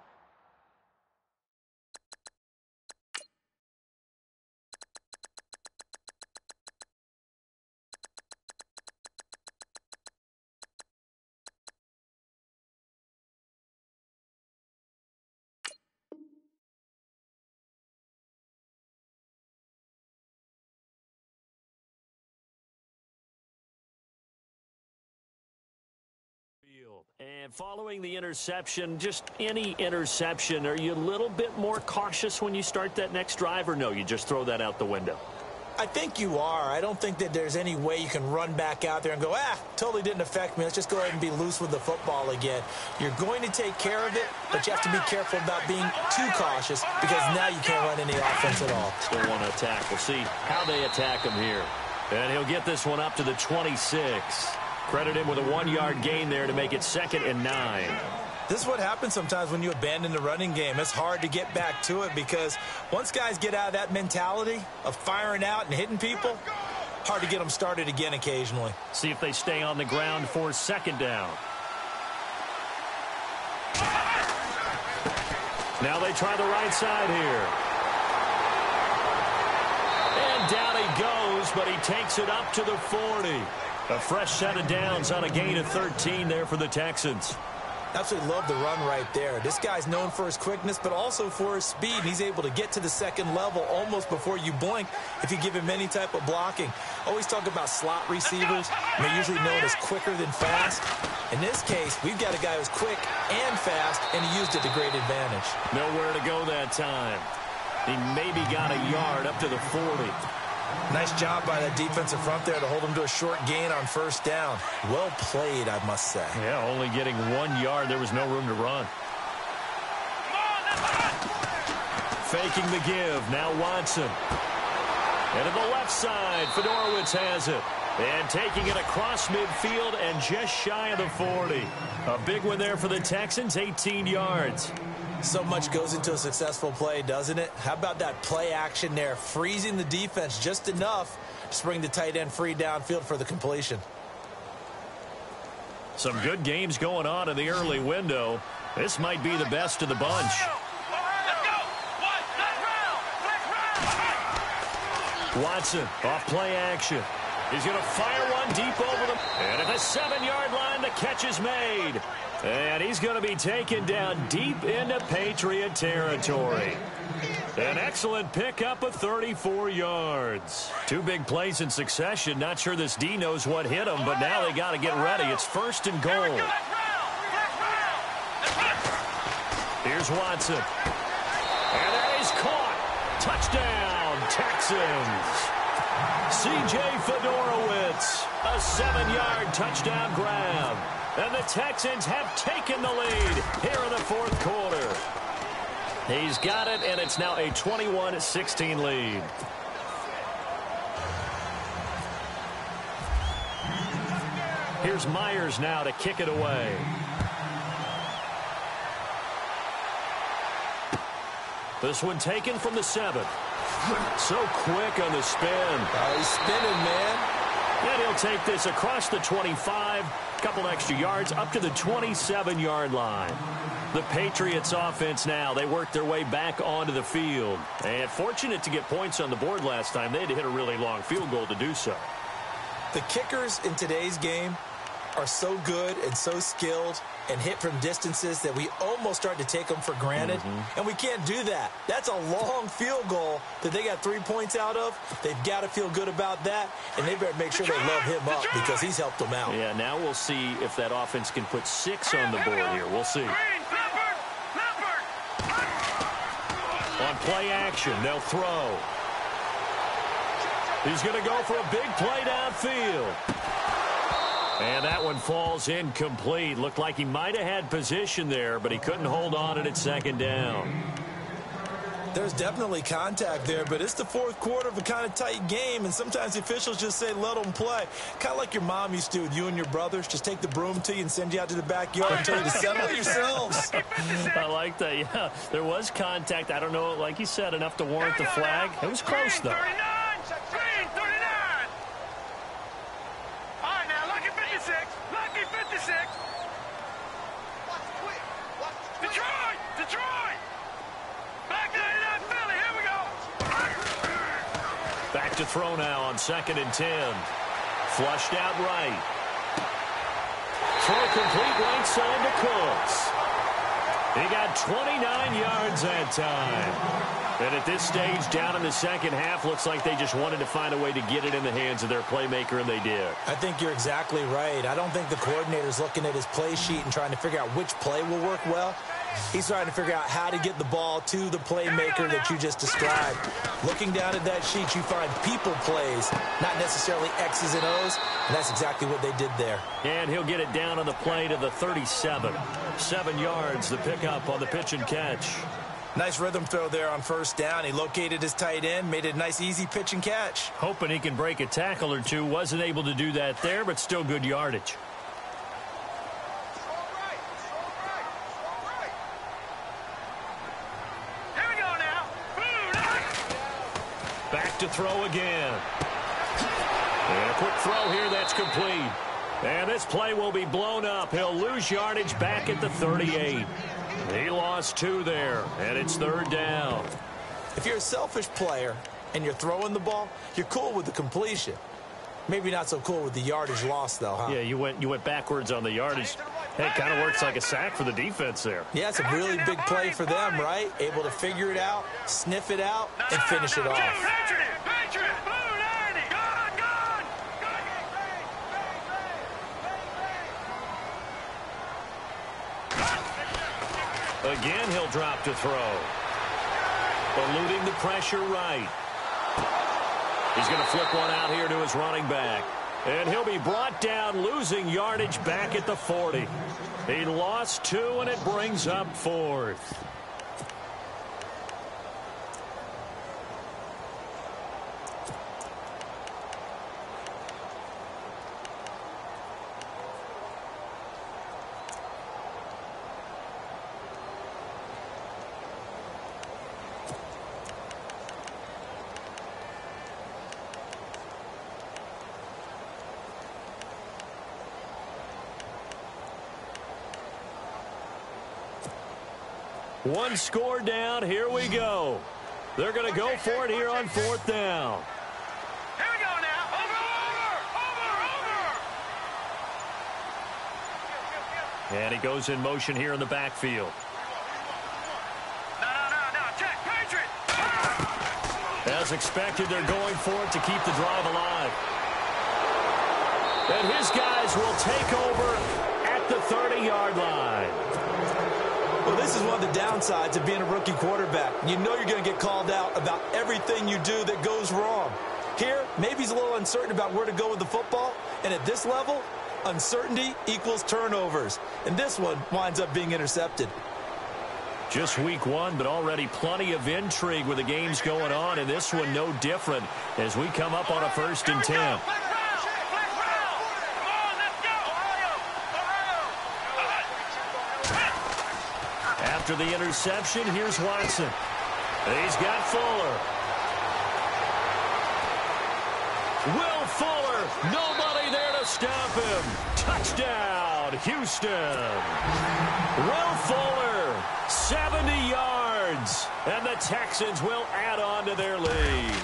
And following the interception, just any interception, are you a little bit more cautious when you start that next drive, or no, you just throw that out the window? I think you are. I don't think that there's any way you can run back out there and go, totally didn't affect me. Let's just go ahead and be loose with the football again. You're going to take care of it, but you have to be careful about being too cautious because now you can't run any offense at all. Still want to attack. We'll see how they attack him here. And he'll get this one up to the 26. Credit him with a 1-yard gain there to make it 2nd and 9. This is what happens sometimes when you abandon the running game. It's hard to get back to it because once guys get out of that mentality of firing out and hitting people, hard to get them started again occasionally. See if they stay on the ground for 2nd down. Now they try the right side here. And down he goes, but he takes it up to the 40. A fresh set of downs on a gain of 13 there for the Texans. Absolutely love the run right there. This guy's known for his quickness, but also for his speed. And he's able to get to the second level almost before you blink if you give him any type of blocking. Always talk about slot receivers. And they're usually known as quicker than fast. In this case, we've got a guy who's quick and fast, and he used it to great advantage. Nowhere to go that time. He maybe got a yard up to the 40. Nice job by that defensive front there to hold him to a short gain on first down. Well played, I must say. Yeah, only getting 1 yard. There was no room to run. Faking the give. Now Watson. And to the left side, Fedorowicz has it. And taking it across midfield and just shy of the 40. A big one there for the Texans, 18 yards. So much goes into a successful play, doesn't it? How about that play action there, freezing the defense just enough to bring the tight end free downfield for the completion. Some good games going on in the early window. This might be the best of the bunch. Watson off play action. He's going to fire one deep over them. And at the 7-yard line, the catch is made. And he's going to be taken down deep into Patriot territory. An excellent pickup of 34 yards. 2 big plays in succession. Not sure this D knows what hit him, but now they got to get ready. It's 1st and goal. Here's Watson. And that is caught. Touchdown, Texans. C.J. Fedorowicz, a 7-yard touchdown grab. And the Texans have taken the lead here in the 4th quarter. He's got it, and it's now a 21-16 lead. Here's Myers now to kick it away. This one taken from the 7. So quick on the spin. He's spinning, man. And he'll take this across the 25, couple extra yards up to the 27-yard line. The Patriots offense now, they work their way back onto the field. And fortunate to get points on the board last time. They had to hit a really long field goal to do so. The kickers in today's game are so good and so skilled and hit from distances that we almost start to take them for granted. And we can't do that. That's a long field goal that they got 3 points out of. They've got to feel good about that, and they better make sure they love him up because he's helped them out. Yeah, now we'll see if that offense can put 6 on the board here. We'll see. On play action, they'll throw. He's going to go for a big play downfield. And that one falls incomplete. Looked like he might have had position there, but he couldn't hold on at 2nd down. There's definitely contact there, but it's the 4th quarter of a kind of tight game, and sometimes the officials just say, let them play. Kind of like your mom used to with you and your brothers. Just take the broom to you and send you out to the backyard and tell you to settle yourselves. I like that, yeah. There was contact. I don't know, like you said, enough to warrant the flag. It was close, though. Back to throw now on 2nd and 10. Flushed out right. Throw complete right side to Cooks. He got 29 yards that time. And at this stage, down in the second half, looks like they just wanted to find a way to get it in the hands of their playmaker, and they did. I think you're exactly right. I don't think the coordinator's looking at his play sheet and trying to figure out which play will work well. He's trying to figure out how to get the ball to the playmaker that you just described. Looking down at that sheet, you find people plays, not necessarily X's and O's, and that's exactly what they did there. And he'll get it down on the play to the 37. 7 yards, the pickup on the pitch and catch. Nice rhythm throw there on 1st down. He located his tight end, made it a nice, easy pitch and catch. Hoping he can break a tackle or two. Wasn't able to do that there, but still good yardage. Back to throw again. And a quick throw here, that's complete. And this play will be blown up. He'll lose yardage back at the 38. He lost 2 there, and it's 3rd down. If you're a selfish player and you're throwing the ball, you're cool with the completion. Maybe not so cool with the yardage loss, though, huh? Yeah, you went backwards on the yardage. It kind of works like a sack for the defense there. Yeah, it's a really big play for them, right? Able to figure it out, sniff it out, and finish it off. Patriot, blue 90, gone. Again, he'll drop to throw. Eluding the pressure right. He's going to flip one out here to his running back. And he'll be brought down, losing yardage back at the 40. He lost 2, and it brings up 4th. One score down. Here we go. They're going to go for it here on 4th down. Here we go now. Over. And he goes in motion here in the backfield. No. Check. Patriot. As expected, they're going for it to keep the drive alive. And his guys will take over at the 30-yard line. Well, this is one of the downsides of being a rookie quarterback. You know you're going to get called out about everything you do that goes wrong. Here, maybe he's a little uncertain about where to go with the football. And at this level, uncertainty equals turnovers. And this one winds up being intercepted. Just week 1, but already plenty of intrigue with the games going on. And this one no different as we come up on a 1st and 10. After the interception, here's Watson. He's got Fuller. Will Fuller, nobody there to stop him. Touchdown, Houston. Will Fuller, 70 yards. And the Texans will add on to their lead.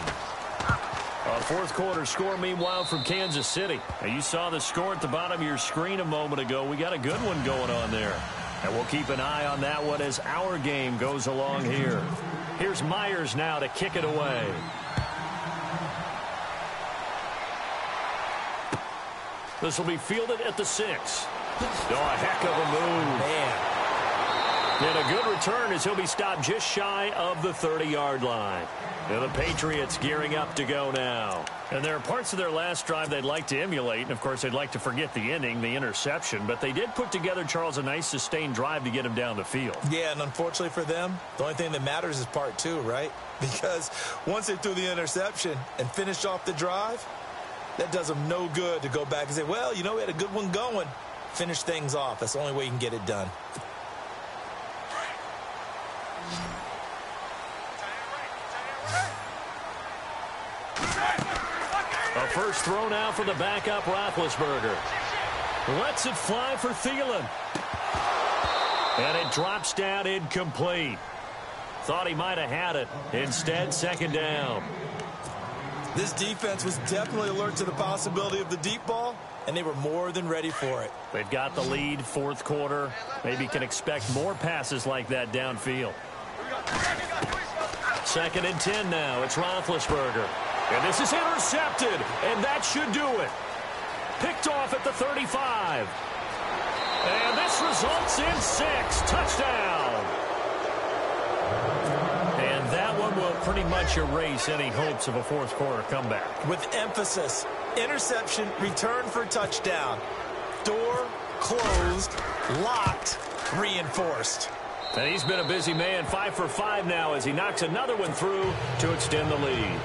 A 4th quarter score, meanwhile, from Kansas City. Now, you saw the score at the bottom of your screen a moment ago. We got a good one going on there. And we'll keep an eye on that one as our game goes along here. Here's Myers now to kick it away. This will be fielded at the 6. Oh, a heck of a move. Man. And a good return as he'll be stopped just shy of the 30-yard line. And the Patriots gearing up to go now. And there are parts of their last drive they'd like to emulate. And, of course, they'd like to forget the ending, the interception. But they did put together, Charles, a nice sustained drive to get him down the field. Yeah, and unfortunately for them, the only thing that matters is part 2, right? Because once they threw the interception and finished off the drive, that does them no good to go back and say, well, you know, we had a good one going. Finish things off. That's the only way you can get it done. A first throw now for the backup Roethlisberger. Lets it fly for Thielen. And it drops down incomplete. Thought he might have had it. Instead, 2nd down. This defense was definitely alert to the possibility of the deep ball, and they were more than ready for it. They've got the lead, 4th quarter. Maybe can expect more passes like that downfield. 2nd and 10 now. It's Roethlisberger. And this is intercepted, and that should do it. Picked off at the 35. And this results in 6. Touchdown. And that one will pretty much erase any hopes of a 4th quarter comeback. With emphasis, interception, return for touchdown. Door closed, locked, reinforced. And he's been a busy man, 5 for 5 now as he knocks another one through to extend the lead.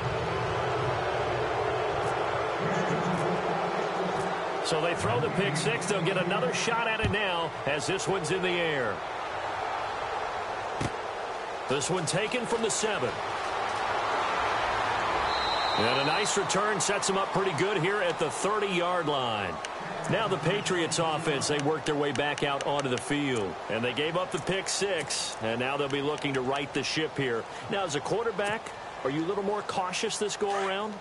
So they throw the pick 6. They'll get another shot at it now as this one's in the air. This one taken from the 7. And a nice return sets them up pretty good here at the 30-yard line. Now the Patriots offense, they worked their way back out onto the field. And they gave up the pick 6. And now they'll be looking to right the ship here. Now, as a quarterback, are you a little more cautious this go-around?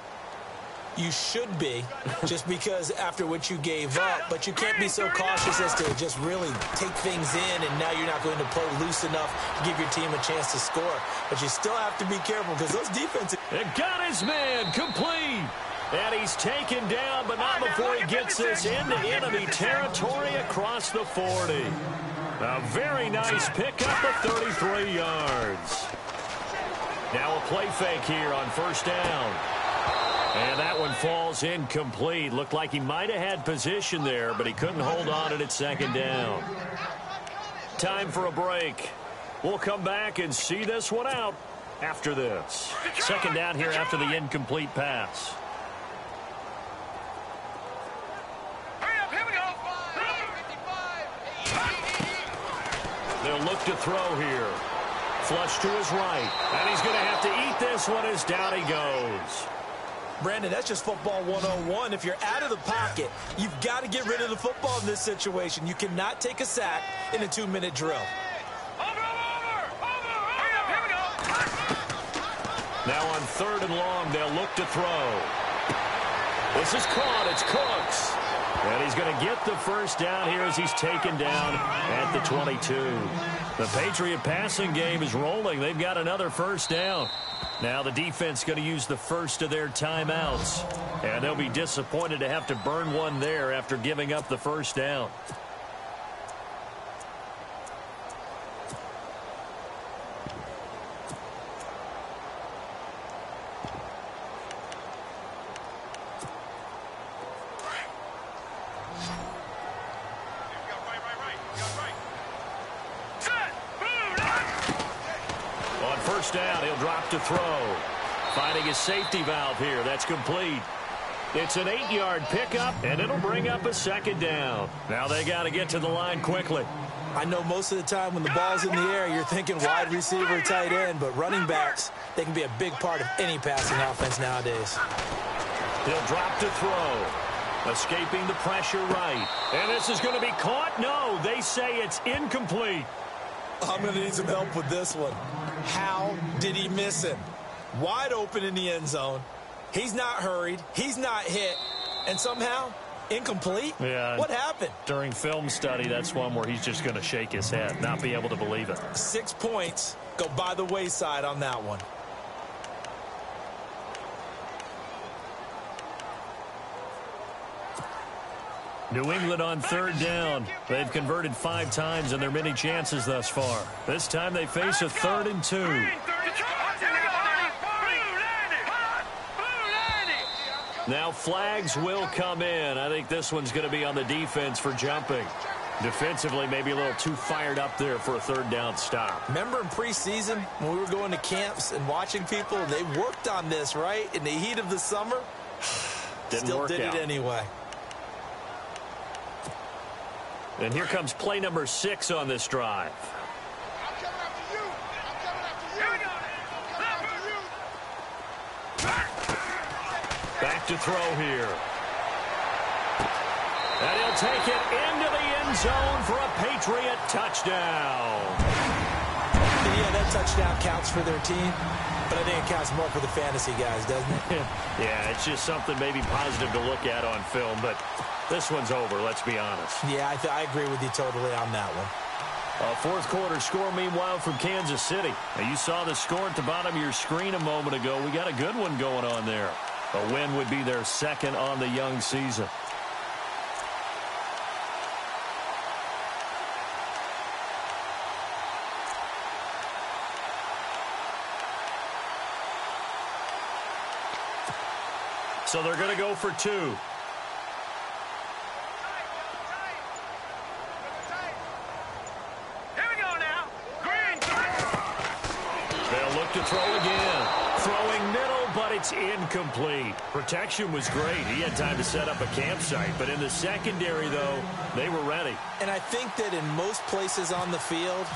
You should be, just because after what you gave up, but you can't be so cautious as to just really take things in, and now you're not going to play loose enough to give your team a chance to score. But you still have to be careful because those defenses... It got his man complete. And he's taken down, but not before he gets this into enemy territory across the 40. A very nice pickup of 33 yards. Now a play fake here on first down. And that one falls incomplete. Looked like he might have had position there, but he couldn't hold on to it at second down. Time for a break. We'll come back and see this one out after this. Second down here after the incomplete pass. They'll look to throw here. Flush to his right. And he's going to have to eat this one as down he goes. Brandon, that's just football 101. If you're out of the pocket, you've got to get rid of the football in this situation. You cannot take a sack in a 2-minute drill. Now on third and long, they'll look to throw. This is caught. It's Cooks. And he's going to get the first down here as he's taken down at the 22. The Patriot passing game is rolling. They've got another first down. Now the defense going to use the first of their timeouts. And they'll be disappointed to have to burn one there after giving up the first down. Down, he'll drop to throw. Finding his safety valve here. That's complete. It's an 8-yard pickup, and it'll bring up a second down. Now they got to get to the line quickly. I know most of the time when the ball's in the air, you're thinking wide receiver, tight end, but running backs, they can be a big part of any passing offense nowadays. He'll drop to throw. Escaping the pressure right. And this is going to be caught? No, they say it's incomplete. I'm going to need some help with this one. How did he miss him? Wide open in the end zone. He's not hurried. He's not hit. And somehow, incomplete? Yeah. What happened? During film study, that's one where he's just going to shake his head, not be able to believe it. 6 points go by the wayside on that one. New England on third down. They've converted 5 times in their many chances thus far. This time they face a 3rd and 2. Now flags will come in. I think this one's going to be on the defense for jumping. Defensively, maybe a little too fired up there for a 3rd down stop. Remember in preseason when we were going to camps and watching people, they worked on this, right? In the heat of the summer, still did it anyway. And here comes play number 6 on this drive. I'm coming after you. I'm coming after you. Back to throw here. And he'll take it into the end zone for a Patriot touchdown. Yeah, that touchdown counts for their team, but I think it counts more for the fantasy guys, doesn't it? Yeah, it's just something maybe positive to look at on film, but this one's over, let's be honest. Yeah, I agree with you totally on that one. A fourth quarter score, meanwhile, from Kansas City. Now, you saw the score at the bottom of your screen a moment ago. We got a good one going on there. A win would be their 2nd on the young season. So they're going to go for 2. To throw again. Throwing middle, but it's incomplete. Protection was great. He had time to set up a campsite, but in the secondary, though, they were ready. And I think that in most places on the field,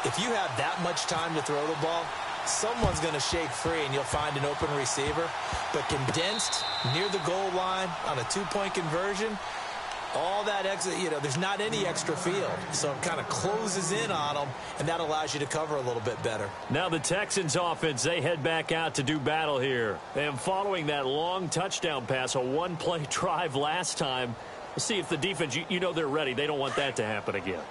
if you have that much time to throw the ball, someone's going to shake free and you'll find an open receiver. But condensed near the goal line on a 2-point conversion, All that extra, there's not any extra field. So it kind of closes in on them, and that allows you to cover a little bit better. Now the Texans offense, they head back out to do battle here. And following that long touchdown pass, a one-play drive last time, we'll see if the defense, they're ready. They don't want that to happen again.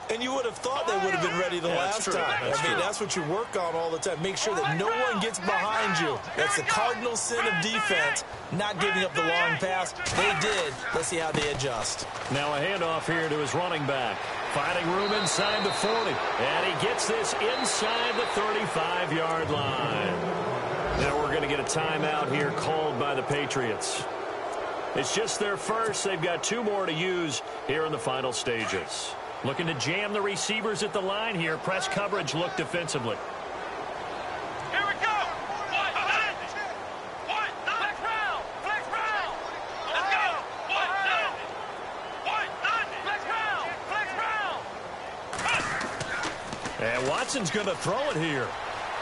And you would have thought they would have been ready the last time. That's what you work on all the time. Make sure that no one gets behind you. That's the cardinal sin of defense, not giving up the long pass. They did. Let's see how they adjust. Now a handoff here to his running back. Finding room inside the 40. And he gets this inside the 35-yard line. Now we're going to get a timeout here called by the Patriots. It's just their first. They've got 2 more to use here in the final stages. Looking to jam the receivers at the line here. Press coverage look defensively. Here we go. What? Flex round. Flex round. Let's go. What? Flex round. Flex round. And Watson's going to throw it here.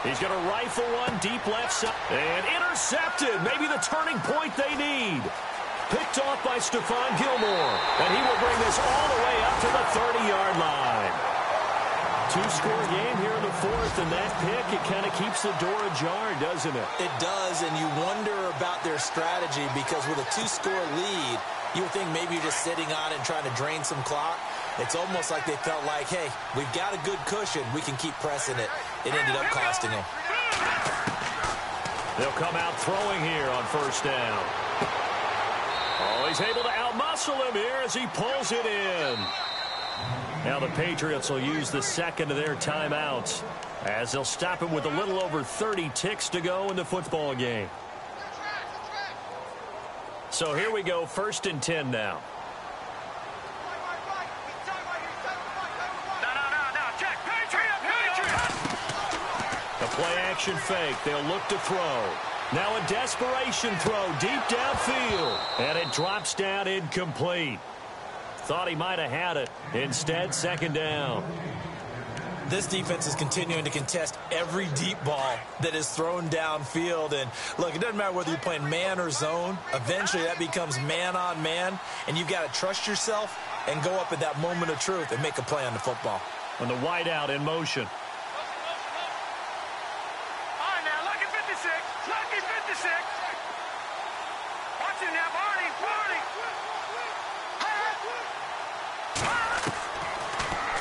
He's going to rifle one deep left side. And intercepted. Maybe the turning point they need. Picked off by Stephon Gilmore. And he will bring this all the way up to the 30-yard line. 2-score game here in the 4th, and that pick, it kind of keeps the door ajar, doesn't it? It does, and you wonder about their strategy because with a 2-score lead, you would think maybe you're just sitting on it and trying to drain some clock. It's almost like they felt like, hey, we've got a good cushion. We can keep pressing it. It ended up costing them. They'll come out throwing here on first down. Oh, he's able to outmuscle him here as he pulls it in. Now the Patriots will use the second of their timeouts as they'll stop him with a little over 30 ticks to go in the football game. So here we go, 1st and 10 now. A play-action fake. They'll look to throw. Now a desperation throw deep downfield. And it drops down incomplete. Thought he might have had it. Instead, 2nd down. This defense is continuing to contest every deep ball that is thrown downfield. And, look, it doesn't matter whether you're playing man or zone. Eventually, that becomes man-on-man. And you've got to trust yourself and go up at that moment of truth and make a play on the football. On the wideout in motion.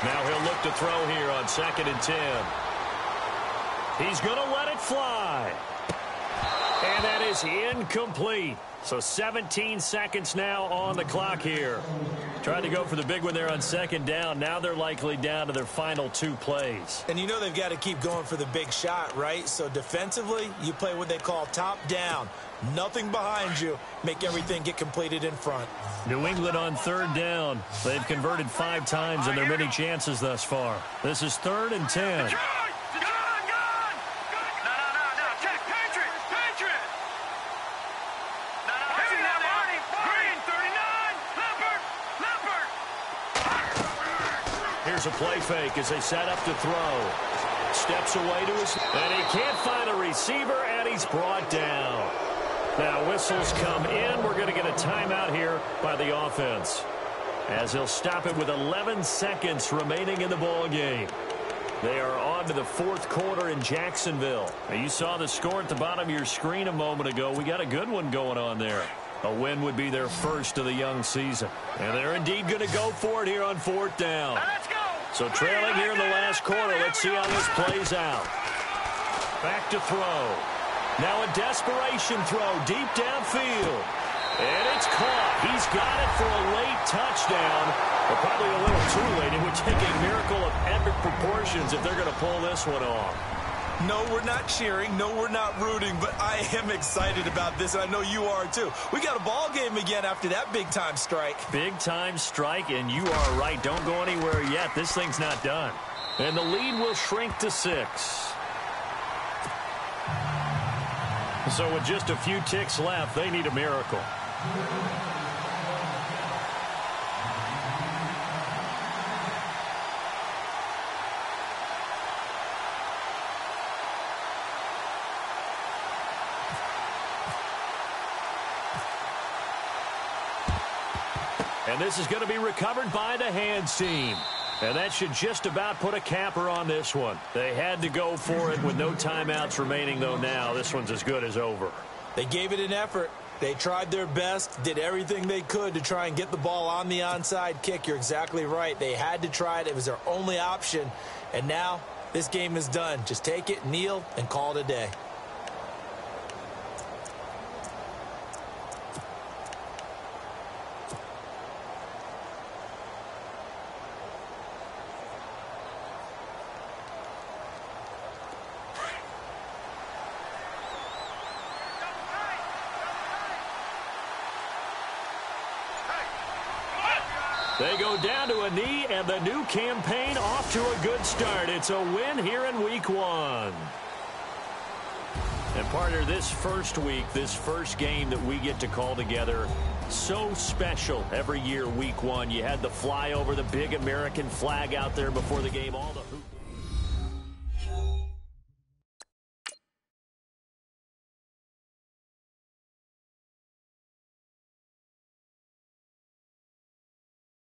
Now he'll look to throw here on 2nd and 10. He's going to let it fly. And that is incomplete. So 17 seconds now on the clock here. Trying to go for the big one there on 2nd down. Now they're likely down to their final 2 plays. And you know they've got to keep going for the big shot, right? So defensively, you play what they call top down. Nothing behind you. Make everything get completed in front. New England on 3rd down. They've converted 5 times in their many chances thus far. This is 3rd and 10. Here's a play fake as they set up to throw. Steps away to his... And he can't find a receiver, and he's brought down. Now whistles come in. We're going to get a timeout here by the offense, as he'll stop it with 11 seconds remaining in the ball game. They are on to the 4th quarter in Jacksonville. Now, you saw the score at the bottom of your screen a moment ago. We got a good one going on there. A win would be their first of the young season. And they're indeed going to go for it here on 4th down. So trailing here in the last quarter. Let's see how this plays out. Back to throw. Now a desperation throw deep downfield. And it's caught. He's got it for a late touchdown. But probably a little too late. It would take a miracle of epic proportions if they're going to pull this one off. No, we're not cheering. No, we're not rooting. But I am excited about this, and I know you are too. We got a ball game again after that big-time strike. Big-time strike, and you are right. Don't go anywhere yet. This thing's not done. And the lead will shrink to 6. So with just a few ticks left, they need a miracle. And this is going to be recovered by the hands team. And that should just about put a capper on this one. They had to go for it with no timeouts remaining, though now. This one's as good as over. They gave it an effort. They tried their best, did everything they could to try and get the ball on the onside kick. You're exactly right. They had to try it. It was their only option. And now this game is done. Just take it, kneel, and call it a day. They go down to a knee, and the new campaign off to a good start. It's a win here in Week 1. And, partner, this first week, this first game that we get to call together, so special every year, Week 1. You had the flyover, the big American flag out there before the game, all the hoops.